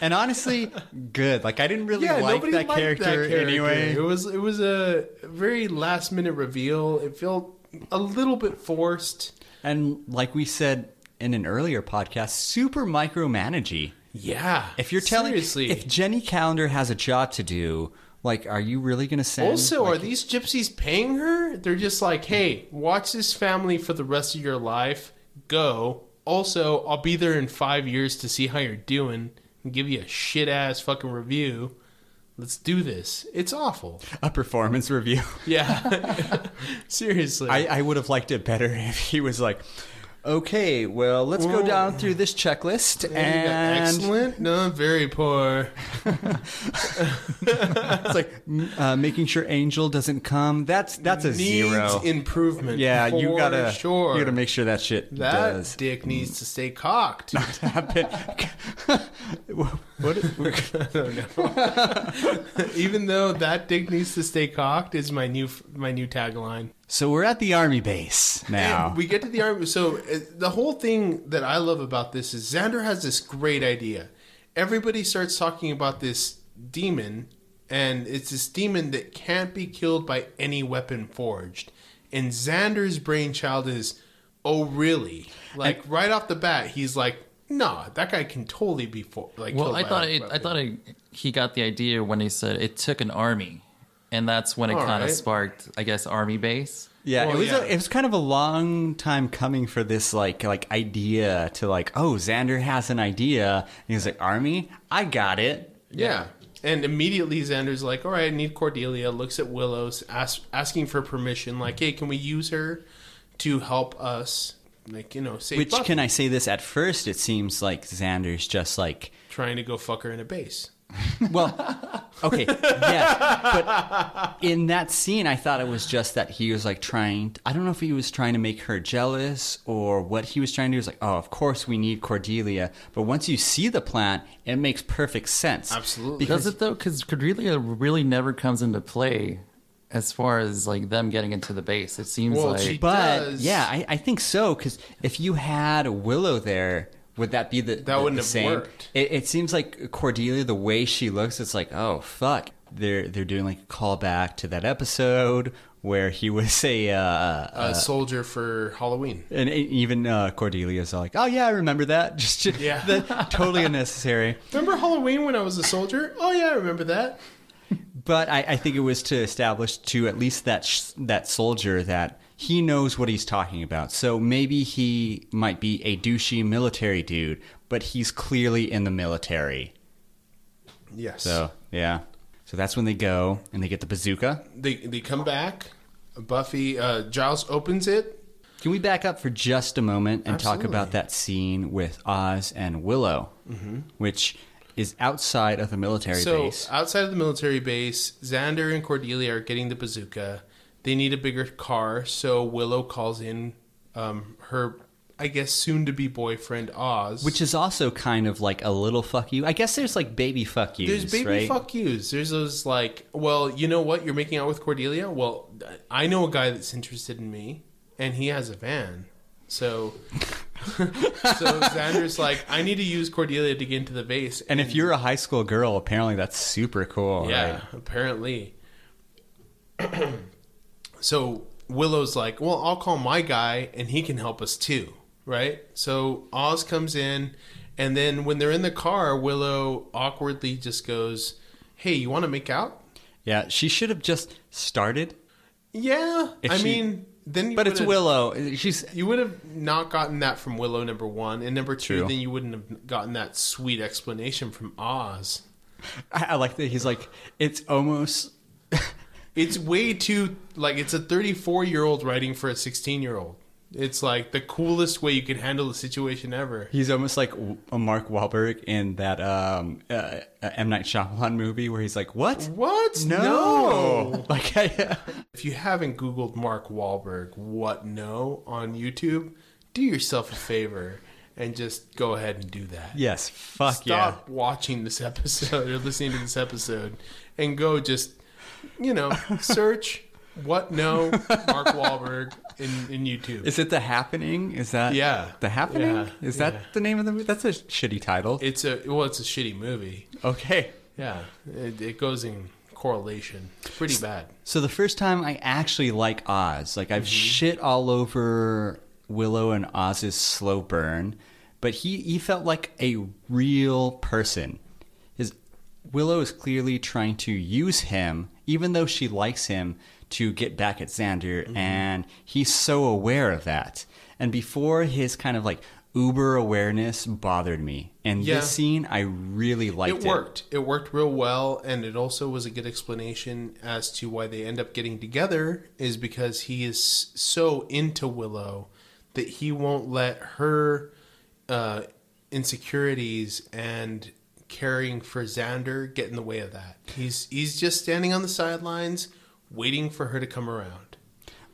And honestly, good. Like I didn't really like nobody that liked character anyway. It was a very last minute reveal. It felt a little bit forced. And like we said in an earlier podcast, super micromanagey. Yeah. If you're telling, seriously. if Jenny Calendar has a job to do, like, are you really going to send? Also, like, are these gypsies paying her? They're just like, hey, watch this family for the rest of your life. Go. Also, I'll be there in 5 years to see how you're doing and give you a shit ass fucking review. Let's do this. It's awful. a performance review? Yeah. Seriously. I would have liked it better if he was like, okay, well, let's go down through this checklist and excellent. No, very poor. it's like making sure Angel doesn't come. That's a Needs zero. improvement. Yeah, for you gotta sure. you gotta make sure that shit That does dick needs to stay cocked. happen. What? I don't know. Even though that dick needs to stay cocked is my new tagline. So we're at the army base now. And we get to the army. So the whole thing that I love about this is Xander has this great idea. Everybody starts talking about this demon, and it's this demon that can't be killed by any weapon forged. And Xander's brainchild is, oh really? Like right off the bat, he's like, nah, that guy can totally be killed by a weapon. He got the idea when he said it took an army. And that's when it kind of sparked, I guess, army base. Yeah, Well, it was kind of a long time coming for this like idea to like, oh, Xander has an idea. And he's like, army, I got it. Yeah. And immediately Xander's like, all right, I need Cordelia. Looks at Willow's, asking for permission. Like, hey, can we use her to help us, like, save Which, Buffy? can I say this? At first, it seems like Xander's just like... Trying to go fuck her in a base. Well, okay, yeah. But in that scene, I thought it was just that he was like trying... I don't know if he was trying to make her jealous or what he was trying to do. He was like, oh, of course we need Cordelia. But once you see the plant, it makes perfect sense. Absolutely. Does it though? Because Cordelia really never comes into play as far as like them getting into the base. It seems Well, like... she But does. yeah, I think so, because if you had Willow there, would that be the wouldn't the have same? worked. It seems like Cordelia, the way she looks, it's like, oh fuck, they're doing like a callback to that episode where he was A soldier for Halloween. and even Cordelia's like, oh yeah, I remember that. Just Yeah. that, totally unnecessary. Remember Halloween when I was a soldier? Oh, yeah, I remember that. But I think it was to establish to at least that soldier that he knows what he's talking about. So maybe he might be a douchey military dude, but he's clearly in the military. Yes. So, yeah. So that's when they go and they get the bazooka. They come back. Buffy, Giles opens it. Can we back up for just a moment and talk Absolutely. about that scene with Oz and Willow, which is outside of the military base? Outside of the military base, Xander and Cordelia are getting the bazooka. They need a bigger car, so Willow calls in her, I guess, soon-to-be boyfriend, Oz. Which is also kind of like a little fuck you. I guess there's like baby fuck yous, There's baby right? fuck yous. There's those like, well, you know what? You're making out with Cordelia? Well, I know a guy that's interested in me, and he has a van. So Xander's like, I need to use Cordelia to get into the base. And if you're a high school girl, apparently that's super cool, yeah, right? apparently. So Willow's like, well, I'll call my guy and he can help us too, right? So Oz comes in, and then when they're in the car, Willow awkwardly just goes, hey, you want to make out? Yeah, she should have just started. Yeah, If then you But it's would've- Willow. She's You would have not gotten that from Willow, number one, and number two, True. then you wouldn't have gotten that sweet explanation from Oz. I like that he's like, it's almost... It's way too, like, it's a 34-year-old writing for a 16-year-old. It's like the coolest way you could handle the situation ever. He's almost like a Mark Wahlberg in that M. Night Shyamalan movie where he's like, what? What? No. Like, If you haven't Googled Mark Wahlberg, what no, on YouTube, do yourself a favor and just go ahead and do that. yes, fuck Stop watching this episode or listening to this episode and go just, search what no Mark Wahlberg in YouTube. Is it The Happening? Is that The Happening? Yeah. Is that the name of the movie? That's a shitty title. It's a shitty movie. Okay. Yeah, it goes in correlation. It's pretty bad. So the first time I actually like Oz, like I've shit all over Willow and Oz's slow burn, but he felt like a real person. Willow is clearly trying to use him, even though she likes him, to get back at Xander, and he's so aware of that. And before, his kind of like uber awareness bothered me. And this scene, I really liked it. It worked. It worked real well, and it also was a good explanation as to why they end up getting together, is because he is so into Willow that he won't let her insecurities and caring for Xander get in the way of that. He's just standing on the sidelines waiting for her to come around.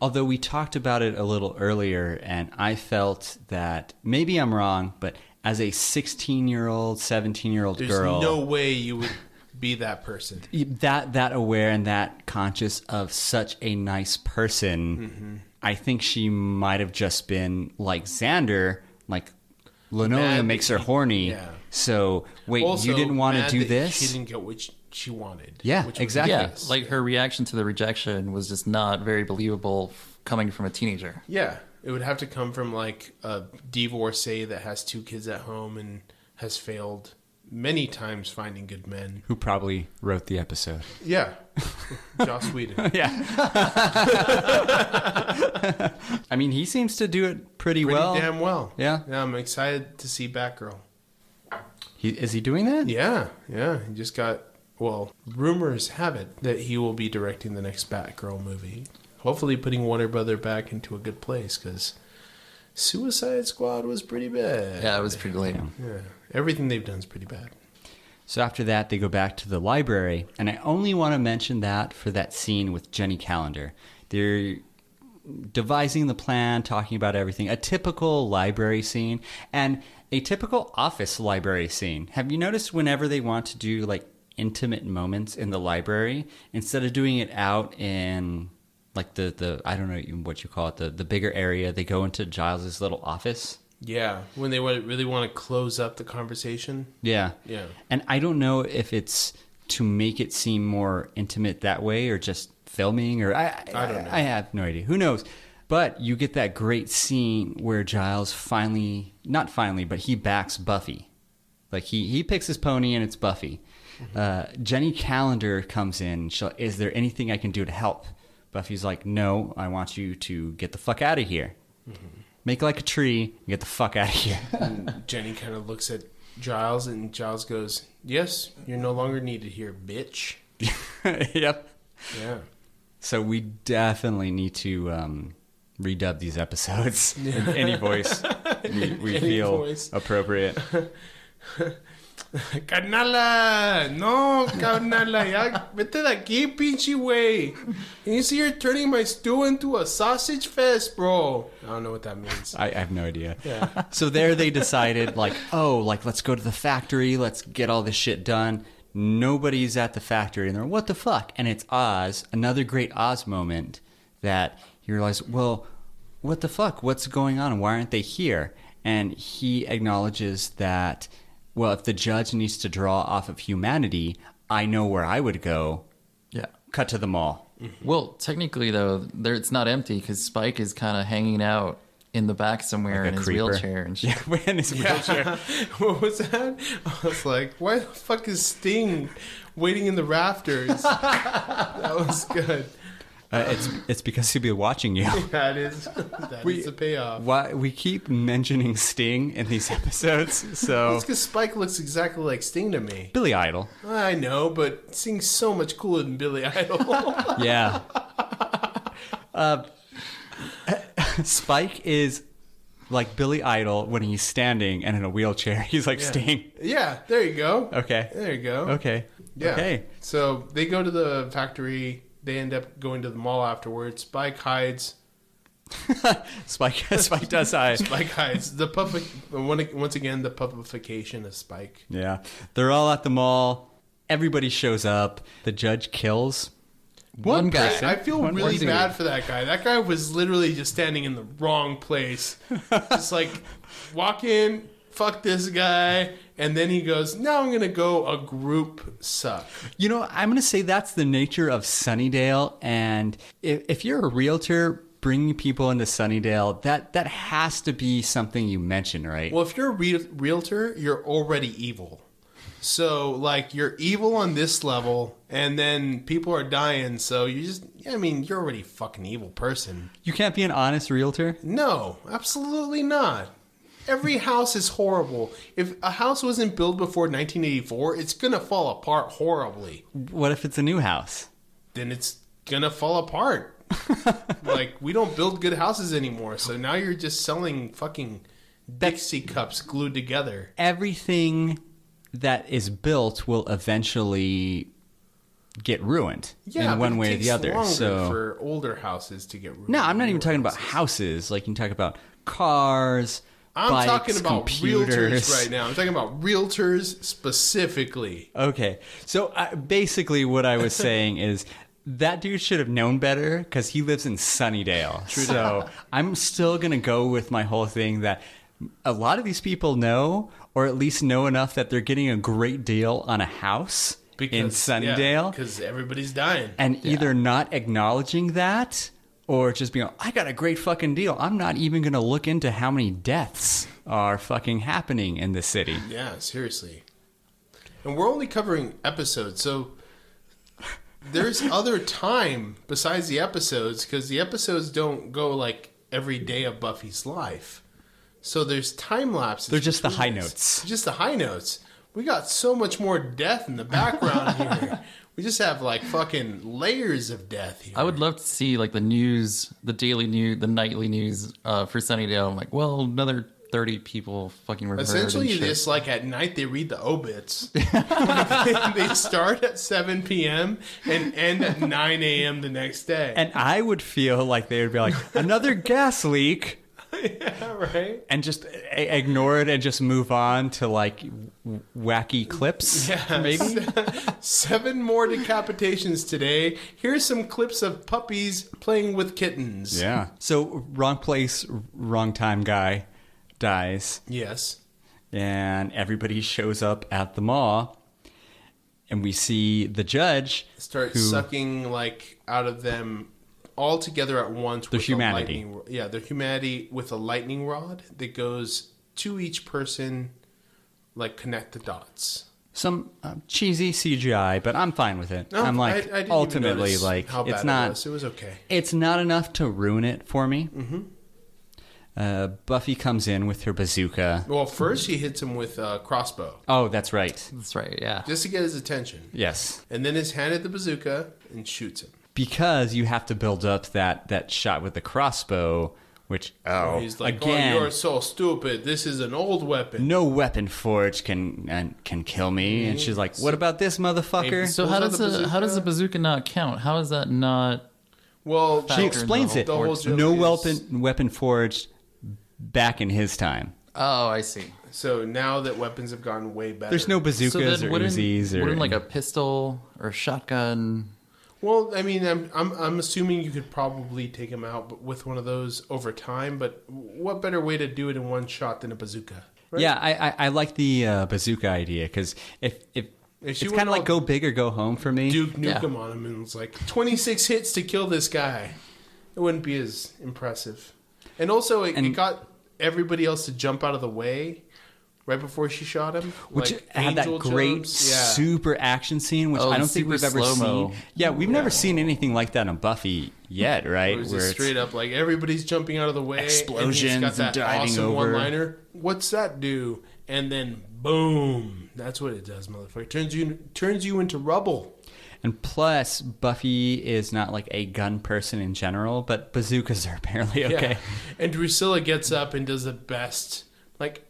Although we talked about it a little earlier, and I felt that, maybe I'm wrong, but as a 16-year-old, 17-year-old girl... There's no way you would be that person. That aware and that conscious of such a nice person, I think she might have just been like Xander, like linoleum makes her horny. Yeah. So, wait, also, you didn't want to do this? She didn't get what she wanted. Yeah, exactly. Yeah, like her reaction to the rejection was just not very believable coming from a teenager. Yeah, it would have to come from like a divorcee that has 2 kids at home and has failed many times finding good men. Who probably wrote the episode. Yeah. Joss Whedon. Yeah. I mean, he seems to do it pretty well. Damn well. Yeah. Yeah, I'm excited to see Batgirl. Is he doing that? Yeah. He just got, rumors have it that he will be directing the next Batgirl movie. Hopefully putting Warner Brother back into a good place, because Suicide Squad was pretty bad. Yeah, it was pretty lame. Yeah. Everything they've done is pretty bad. So after that, they go back to the library, and I only want to mention that for that scene with Jenny Calendar. They're devising the plan, talking about everything. A typical library scene, and a typical office library scene. Have you noticed whenever they want to do like intimate moments in the library, instead of doing it out in like the I don't know what you call it, the bigger area, they go into Giles's little office? Yeah, when they really want to close up the conversation. Yeah. Yeah. And I don't know if it's to make it seem more intimate that way or just filming, or I don't know. I have no idea. Who knows? But you get that great scene where Giles not finally, but he backs Buffy. Like he picks his pony and it's Buffy. Jenny Calendar comes in. Is there anything I can do to help? Buffy's like, no, I want you to get the fuck out of here. Make like a tree and get the fuck out of here. And Jenny kind of looks at Giles, and Giles goes, yes, you're no longer needed here, bitch. Yep. Yeah. So we definitely need to redub these episodes in any voice we feel voice. Appropriate. Carnala, no, carnala, ya, vete de aquí, pinche güey. Can you see you're turning my stew into a sausage fest, bro? I don't know what that means. I have no idea. Yeah. So there they decided, let's go to the factory, let's get all this shit done. Nobody's at the factory, and they're, what the fuck? And it's Oz, another great Oz moment that you realize, well, what the fuck? What's going on? Why aren't they here? And he acknowledges that, well, if the judge needs to draw off of humanity, I know where I would go. Yeah. Cut to the mall. Well, technically, though, it's not empty because Spike is kind of hanging out in the back somewhere Like in his creeper. wheelchair and shit. Yeah, in his wheelchair. What was that? I was like, why the fuck is Sting waiting in the rafters? That was good. It's because he'll be watching you. That is the payoff. Why we keep mentioning Sting in these episodes? So It's because Spike looks exactly like Sting to me. Billy Idol. I know, but Sting's so much cooler than Billy Idol. Yeah. Spike is like Billy Idol when he's standing and in a wheelchair. He's like Sting. Yeah, there you go. Okay. There you go. Okay. Yeah. Okay. So they go to the factory. They end up going to the mall afterwards. Spike hides. Spike does hide. Spike hides. Once again, the puffification of Spike. Yeah. They're all at the mall. Everybody shows up. The judge kills One guy. I feel really bad for that guy. That guy was literally just standing in the wrong place. Just like, walk in, fuck this guy, and then he goes, now I'm going to go a group suck. You know, I'm going to say that's the nature of Sunnydale, and if you're a realtor bringing people into Sunnydale, that has to be something you mention, right? Well, if you're a realtor, you're already evil. So, like, you're evil on this level, and then people are dying, so you're already a fucking evil person. You can't be an honest realtor? No, absolutely not. Every house is horrible. If a house wasn't built before 1984, it's going to fall apart horribly. What if it's a new house? Then it's going to fall apart. Like, we don't build good houses anymore, so now you're just selling fucking Dixie cups glued together. Everything that is built will eventually get ruined in one way or the other. So for older houses to get ruined. No, I'm not even talking about houses. Like, you can talk about cars, bikes, talking about computers. realtors right now. I'm talking about realtors specifically. Okay. So basically what I was saying is that dude should have known better because he lives in Sunnydale. So I'm still going to go with my whole thing that a lot of these people know, or at least know enough that they're getting a great deal on a house in Sunnydale. Because everybody's dying. And either not acknowledging that or just being, I got a great fucking deal. I'm not even going to look into how many deaths are fucking happening in the city. Yeah, seriously. And we're only covering episodes, so there's other time besides the episodes, because the episodes don't go like every day of Buffy's life. So there's time lapses. They're just the high notes. Just the high notes. We got so much more death in the background here. We just have like fucking layers of death here. I would love to see like the news, the daily news, the nightly news for Sunnydale. I'm like, well, another 30 people fucking were murdered. Essentially, this like at night they read the obits. They start at 7 p.m. and end at 9 a.m. the next day. And I would feel like they would be like, another gas leak. Yeah, right. And just ignore it and just move on to like wacky clips, maybe? 7 more decapitations today. Here's some clips of puppies playing with kittens. Yeah. So wrong place, wrong time guy dies. Yes. And everybody shows up at the mall. And we see the judge start sucking like out of them all together at once. Their humanity. Their humanity with a lightning rod that goes to each person, like connect the dots. Some cheesy CGI, but I'm fine with it. No, I'm like, I didn't ultimately, even like, how bad it's not. It was okay. It's not enough to ruin it for me. Mm-hmm. Buffy comes in with her bazooka. Well, first she hits him with a crossbow. Oh, that's right. That's right, yeah. Just to get his attention. Yes. And then is handed the bazooka and shoots him. Because you have to build up that shot with the crossbow, which, he's like, again, you're so stupid. This is an old weapon. No weapon forged can kill me. And she's like, what about this motherfucker? So how does the bazooka not count? How is that not? Well, she explains it. No weapon forged back in his time. Oh, I see. So now that weapons have gotten way better. There's no bazookas or Uzis or wouldn't like a pistol or a shotgun. Well, I mean, I'm assuming you could probably take him out with one of those over time, but what better way to do it in one shot than a bazooka? Right? Yeah, I like the bazooka idea because if it's kind of like go big or go home for me. Duke Nukem on him and it's like 26 hits to kill this guy. It wouldn't be as impressive. And also, it got everybody else to jump out of the way right before she shot him. Which like had that great super action scene, which I don't think we've ever seen. Yeah, we've never seen anything like that on Buffy yet, right? It was just straight up like everybody's jumping out of the way. Explosions and he's got that diving awesome over. one-liner. What's that do? And then boom. That's what it does, motherfucker. Turns you into rubble. And plus, Buffy is not like a gun person in general, but bazookas are apparently okay. Yeah. And Drusilla gets up and does the best, like,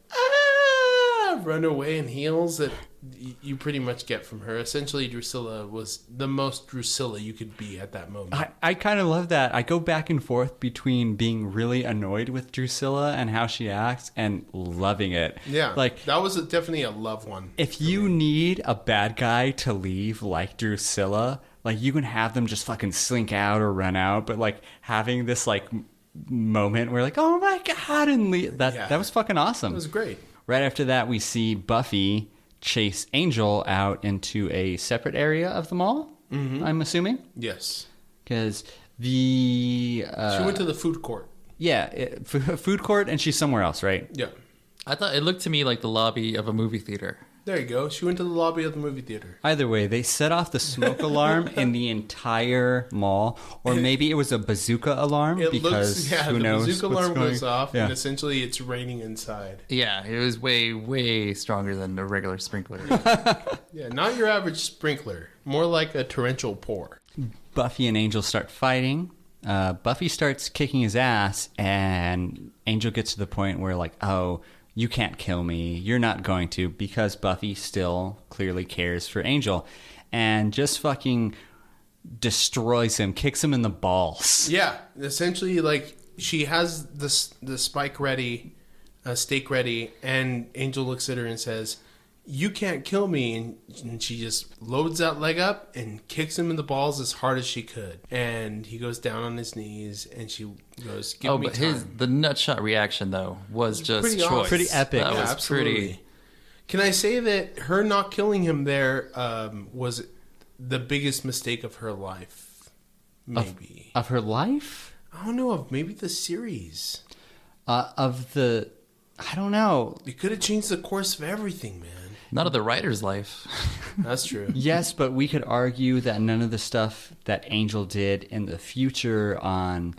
run away and heals that you pretty much get from her. Essentially, Drusilla was the most Drusilla you could be at that moment. I kind of love that. I go back and forth between being really annoyed with Drusilla and how she acts and loving it. Yeah, like that was definitely a love one. If you need a bad guy to leave like Drusilla, like you can have them just fucking slink out or run out, but like having this like moment where like, oh my God, and that was fucking awesome. It was great. Right after that, we see Buffy chase Angel out into a separate area of the mall, I'm assuming. Yes. Because she went to the food court. Yeah, food court, and she's somewhere else, right? Yeah. I thought it looked to me like the lobby of a movie theater. There you go. She went to the lobby of the movie theater. Either way, they set off the smoke alarm in the entire mall, or maybe it was a bazooka alarm because who knows? The bazooka alarm goes off, Yeah. and essentially it's raining inside. Yeah, it was way, way stronger than a regular sprinkler. Yeah, not your average sprinkler. More like a torrential pour. Buffy and Angel start fighting. Buffy starts kicking his ass, and Angel gets to the point where like, oh, you can't kill me. You're not going to, because Buffy still clearly cares for Angel, and just fucking destroys him, kicks him in the balls. Yeah, essentially, like, she has the spike ready, stake ready, and Angel looks at her and says, you can't kill me, and she just loads that leg up and kicks him in the balls as hard as she could, and he goes down on his knees, and she goes, give me time. The nutshot reaction though was just pretty choice. awesome. Pretty epic. That Yeah, was absolutely. pretty. Can I say that her not killing him there was the biggest mistake of her life? Maybe. Of her life? I don't know, of maybe the series. I don't know. It could have changed the course of everything, man. Not of the writer's life. That's true. Yes, but we could argue that none of the stuff that Angel did in the future on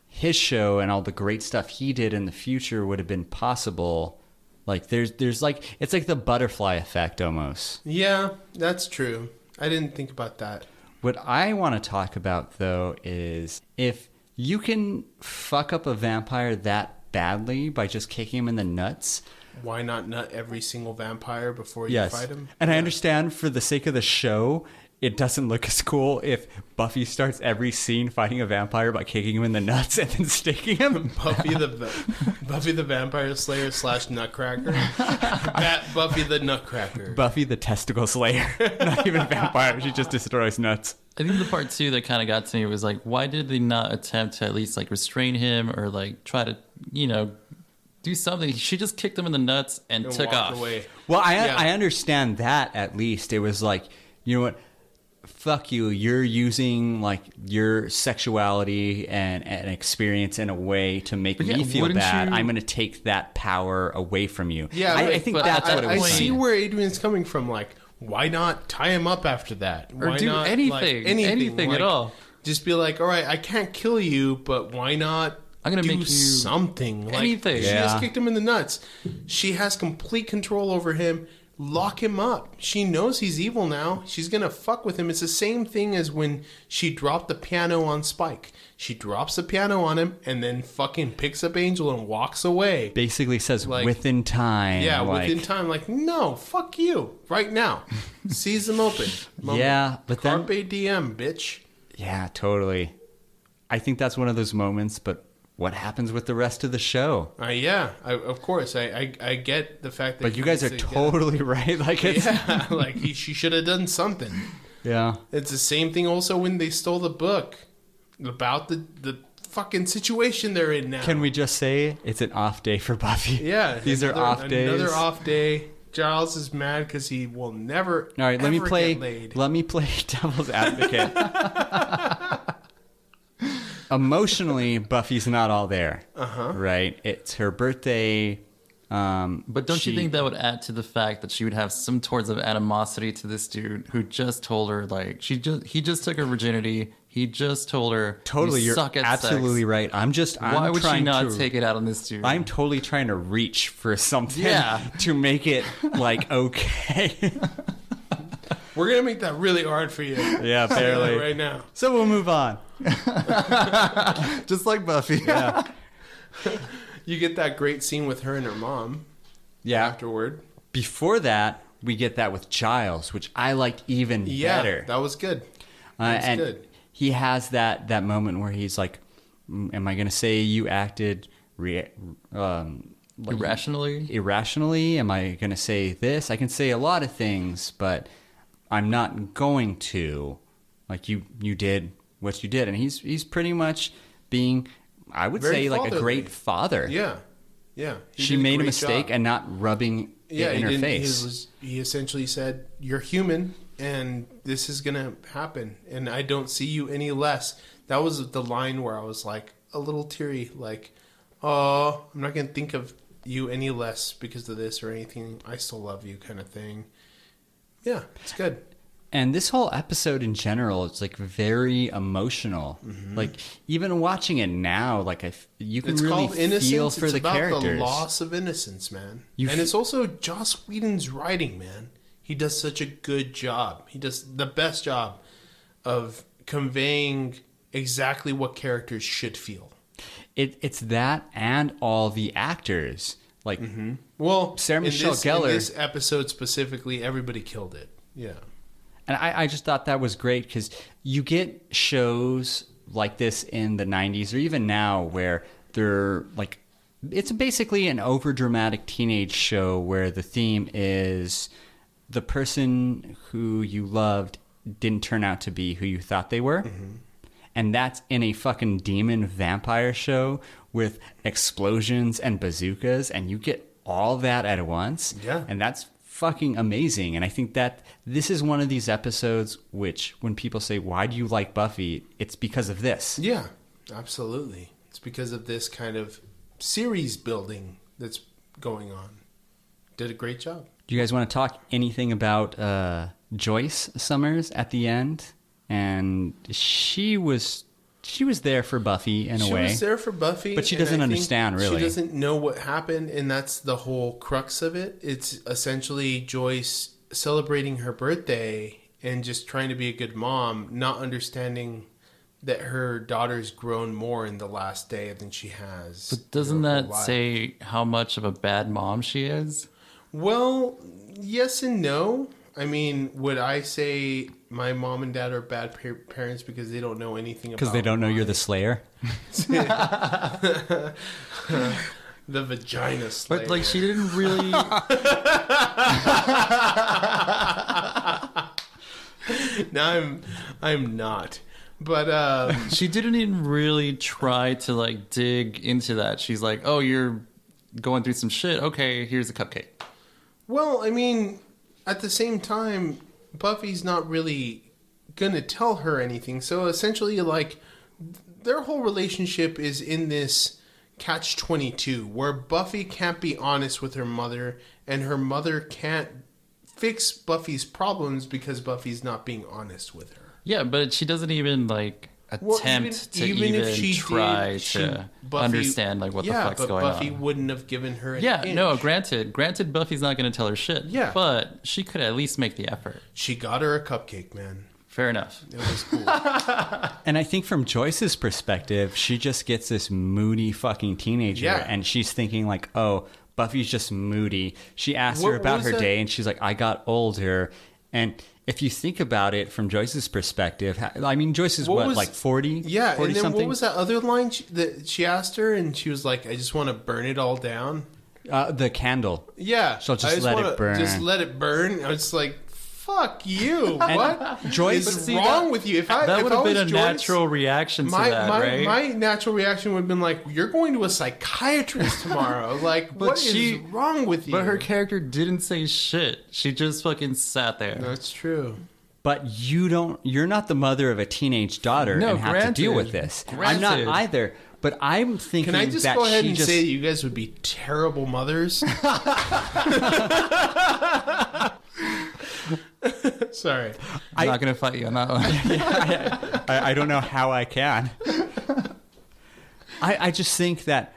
his show and all the great stuff he did in the future would have been possible. Like there's like, it's like the butterfly effect almost. Yeah, that's true. I didn't think about that. What I want to talk about though is if you can fuck up a vampire that badly by just kicking him in the nuts. Why not nut every single vampire before you fight him? And I understand for the sake of the show, it doesn't look as cool if Buffy starts every scene fighting a vampire by kicking him in the nuts and then staking him. Buffy the Vampire Slayer / Nutcracker. Buffy the Nutcracker. Buffy the Testicle Slayer. Not even a vampire. She just destroys nuts. I think the part too that kind of got to me was like, why did they not attempt to at least like restrain him or like try to, do something? She just kicked him in the nuts and took off. Away. Well, I understand that at least. It was like, you know what? Fuck you. You're using like your sexuality and experience in a way to make me feel bad. I'm going to take that power away from you. Yeah, I think that's what it was. I see where Adrian's coming from. Like, why not tie him up after that? Or why do not, anything. Anything at all. Just be like, all right, I can't kill you, but why not? I'm gonna do make you something. Like, anything. She Yeah. just kicked him in the nuts. She has complete control over him. Lock him up. She knows he's evil now. She's gonna fuck with him. It's the same thing as when she dropped the piano on Spike. She drops the piano on him and then fucking picks up Angel and walks away. Basically says Like, within time. Yeah, like, within time. Like, no, fuck you. Right now. Seize them open. Yeah, but then... Carpe diem, bitch. Yeah, totally. I think that's one of those moments, but what happens with the rest of the show? Of course. I get the fact that... But you guys are totally right. Like, it's... Yeah, like she should have done something. Yeah. It's the same thing also when they stole the book about the fucking situation they're in now. Can we just say it's an off day for Buffy? Yeah. These are off days. Another off day. Giles is mad because he will never, All right, let me play devil's advocate. Emotionally, Buffy's not all there. Right? It's her birthday. But don't you think that would add to the fact that she would have some sorts of animosity to this dude who just told her, like, he just took her virginity. He just told her, Totally, you're suck at absolutely sex. right. Why would she not to, take it out on this dude? I'm totally trying to reach for something to make it, like, okay. We're going to make that really hard for you. Yeah, barely. Right now. So we'll move on. just like Buffy. Yeah. You get that great scene with her and her mom. Yeah. Afterward. Before that, we get that with Giles, which I liked even better. That was good. And good. he has that moment where he's like, am I going to say you acted irrationally? Am I going to say this? I can say a lot of things, but I'm not going to Like you did what you did. And he's pretty much being, I would Very say, like a fatherly. great father. Yeah. She made a mistake and not rubbing it in her face. He essentially said, "You're human, and this is gonna happen, and I don't see you any less." That was the line where I was like a little teary, like, "Oh, I'm not gonna think of you any less because of this or anything. I still love you," kind of thing. Yeah, it's good. And this whole episode in general, it's like very emotional. Mm-hmm. Like even watching it now, like you can It's really called Innocence. feel for it's the about characters. the loss of innocence, man. And it's also Joss Whedon's writing, man. He does such a good job. He does the best job of conveying exactly what characters should feel. It's that and all the actors. Like, Well, Sarah Michelle Gellar. In this episode specifically, everybody killed it. Yeah. And I just thought that was great because you get shows like this in the 90s or even now where they're like, it's basically an overdramatic teenage show where the theme is the person who you loved didn't turn out to be who you thought they were. Mm-hmm. And that's in a fucking demon vampire show with explosions and bazookas, and you get all that at once. Yeah. And that's fucking amazing. And I think that this is one of these episodes which, when people say, why do you like Buffy? It's because of this. Yeah, absolutely. It's because of this kind of series building that's going on. Did a great job. Do you guys want to talk anything about Joyce Summers at the end? And she was there for Buffy in a way. She was there for Buffy. But she and doesn't I think understand, really. She doesn't know what happened, and that's the whole crux of it. It's essentially Joyce celebrating her birthday and just trying to be a good mom, not understanding that her daughter's grown more in the last day than she has. But doesn't that say how much of a bad mom she is? Well, yes and no. I mean, would I say my mom and dad are bad parents because they don't know anything about... Because they don't know you're the Slayer? The vagina slayer. But, like, she didn't really... No, I'm not. But she didn't even really try to, like, dig into that. She's like, oh, you're going through some shit. Okay, here's a cupcake. Well, I mean, at the same time, Buffy's not really gonna tell her anything. So essentially, like, their whole relationship is in this catch-22, where Buffy can't be honest with her mother, and her mother can't fix Buffy's problems because Buffy's not being honest with her. Yeah, but she doesn't even, like, attempt to even if she try did, to Buffy, understand, like, what the fuck's going on. Yeah, but Buffy wouldn't have given her an inch. No, granted, Buffy's not going to tell her shit. Yeah. But she could at least make the effort. She got her a cupcake, man. Fair enough. It was cool. And I think from Joyce's perspective, she just gets this moody fucking teenager, and she's thinking like, oh, Buffy's just moody. She asks her about her day, and she's like, I got older. And if you think about it from Joyce's perspective, I mean, Joyce is like 40? Yeah, 40 and then something? what was that other line that she asked her, and she was like, I just want to burn it all down? The candle. Yeah. She'll just let it burn. Just let it burn. I was like, fuck you. What Joyce is wrong with you? That would have been a natural reaction to that, right? My natural reaction would have been like, you're going to a psychiatrist tomorrow. Like, what is wrong with you? But her character didn't say shit. She just fucking sat there. That's true. But you're not the mother of a teenage daughter and have to deal with this. I'm not either. But I'm thinking Can I just go ahead and say you guys would be terrible mothers? Sorry. I'm not going to fight you on that one. I don't know how I can. I just think that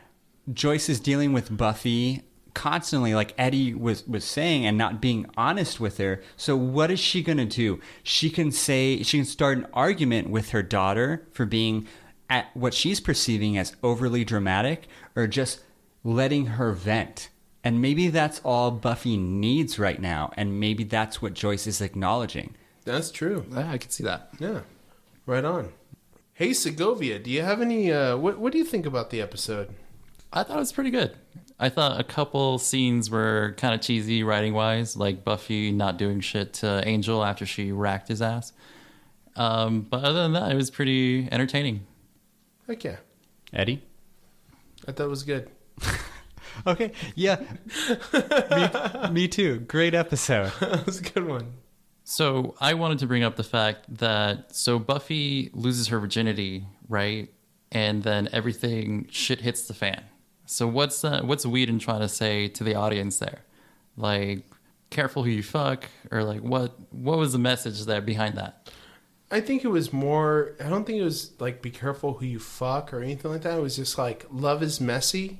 Joyce is dealing with Buffy constantly, like Eddie was saying, and not being honest with her. So what is she going to do? She can start an argument with her daughter for being at what she's perceiving as overly dramatic, or just letting her vent. And maybe that's all Buffy needs right now, and maybe that's what Joyce is acknowledging. That's true. Yeah, I can see that. Yeah, right on. Hey, Segovia, do you have any... what do you think about the episode? I thought it was pretty good. I thought a couple scenes were kind of cheesy writing-wise, like Buffy not doing shit to Angel after she racked his ass. But other than that, it was pretty entertaining. Heck yeah. Eddie? I thought it was good. Okay, yeah. me too. Great episode. That was a good one. So I wanted to bring up the fact that Buffy loses her virginity, right? And then shit hits the fan. So what's Whedon trying to say to the audience there? Like, careful who you fuck, or like what was the message there behind that? I think it was more, I don't think it was like be careful who you fuck or anything like that. It was just like love is messy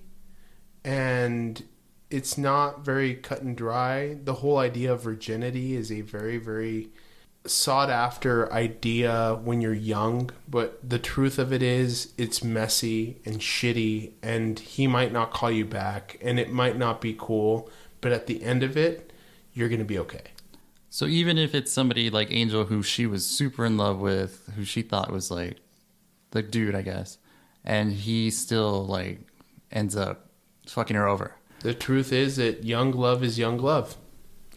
and it's not very cut and dry. The whole idea of virginity is a very, very sought after idea when you're young, but the truth of it is it's messy and shitty, and he might not call you back and it might not be cool, but at the end of it, you're going to be okay. So even if it's somebody like Angel who she was super in love with, who she thought was like the dude, I guess, and he still like ends up fucking her over. The truth is that young love is young love.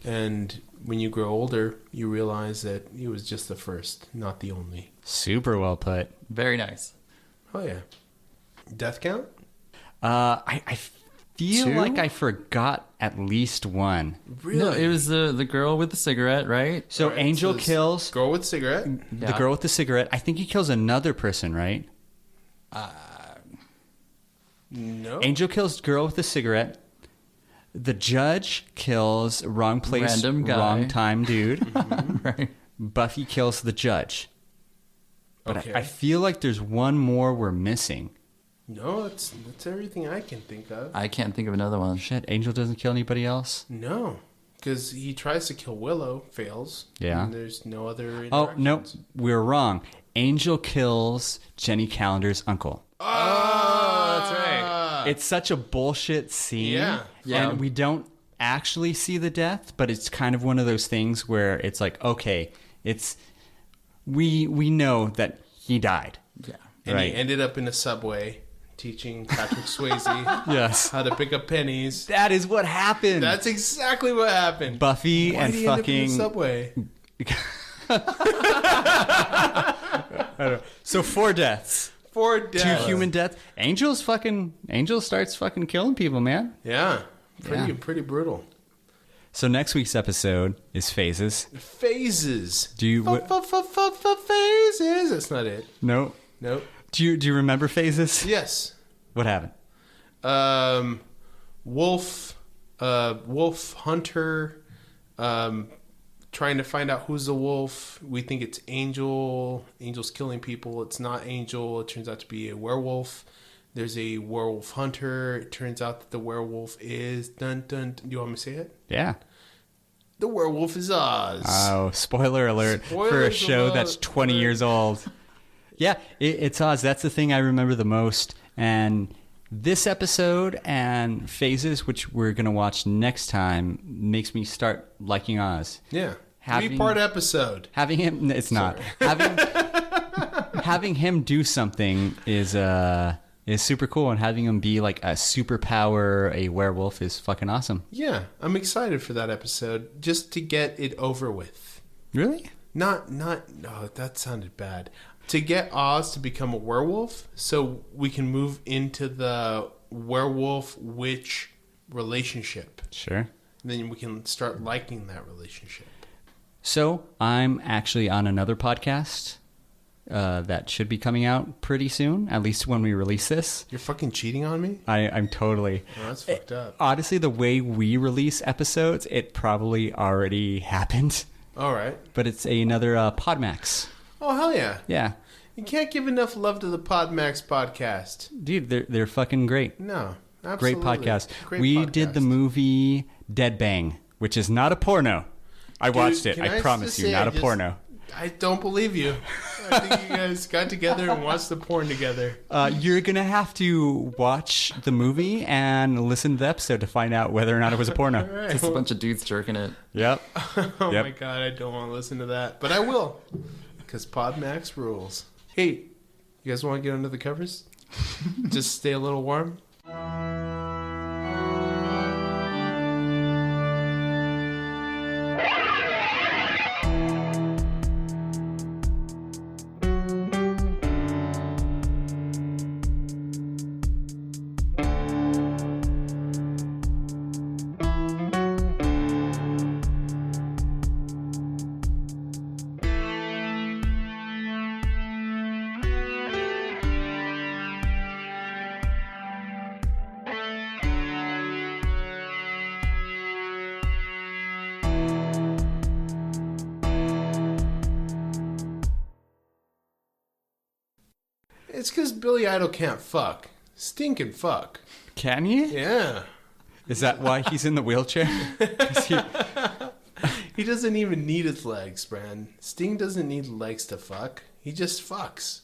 And when you grow older, you realize that he was just the first, not the only. Super well put. Very nice. Oh, yeah. Death count? I feel 2? like I forgot at least one. Really? No, it was the girl with the cigarette, right? So Right, Angel so it's kills Girl with cigarette? the Yeah. girl with the cigarette. I think he kills another person, right? No. Angel kills girl with the cigarette. The judge kills wrong place, Random guy. wrong time dude. Right. Buffy kills the judge. But Okay. I feel like there's one more we're missing. No, that's everything I can think of. I can't think of another one. Shit, Angel doesn't kill anybody else? No. Because he tries to kill Willow, fails. Yeah. And there's no other Oh, no, interactions. we're wrong. Angel kills Jenny Calendar's uncle. Oh, that's right. It's such a bullshit scene. Yeah. Yeah. And we don't actually see the death, but it's kind of one of those things where it's like, okay, we know that he died. Yeah. And Right. he ended up in a subway teaching Patrick Swayze Yes. how to pick up pennies. That is what happened. That's exactly what happened. Buffy Why and did he end up in the fucking... subway? So 4 deaths. 4 2 deaths. human deaths. Angel starts fucking killing people, man. Yeah. Pretty brutal. So next week's episode is phases. Phases. Do you... Phases. That's not it. No. Nope. Do you remember phases? Yes. What happened? Wolf hunter, trying to find out who's the wolf. We think it's Angel. Angel's killing people. It's not Angel. It turns out to be a werewolf. There's a werewolf hunter. It turns out that the werewolf is dun dun. Do you want me to say it? Yeah. The werewolf is Oz. Oh, spoiler alert for a Spoilers show that's 20 alert. years old. Yeah, it's Oz. That's the thing I remember the most. And this episode and Phases, which we're going to watch next time, makes me start liking Oz. Yeah. Having- 3-part episode. Having him... It's not. Having him do something is super cool. And having him be like a superpower, a werewolf, is fucking awesome. Yeah. I'm excited for that episode just to get it over with. Really? No, that sounded bad. To get Oz to become a werewolf so we can move into the werewolf-witch relationship. Sure. Then we can start liking that relationship. So I'm actually on another podcast that should be coming out pretty soon, at least when we release this. You're fucking cheating on me? I'm totally... Oh, that's fucked up. Honestly, the way we release episodes, it probably already happened. All right. But it's another Podmax. Oh, hell yeah. Yeah. You can't give enough love to the Podmax podcast. Dude, they're fucking great. No, Great absolutely. podcast. Great We podcast. did the movie Dead Bang, which is not a porno. I watched it. Can I promise just you, say not I a just- porno. I don't believe you. I think you guys got together and watched the porn together. You're going to have to watch the movie and listen to the episode to find out whether or not it was a porno. All right. Just a bunch of dudes jerking it. Yep. Oh Yep. my god, I don't want to listen to that. But I will. Because Podmax rules. Hey, you guys want to get under the covers? Just stay a little warm? It's because Billy Idol can't fuck. Sting can fuck. Can you? Yeah. Is that why he's in the wheelchair? 'Cause He doesn't even need his legs, Bran. Sting doesn't need legs to fuck. He just fucks.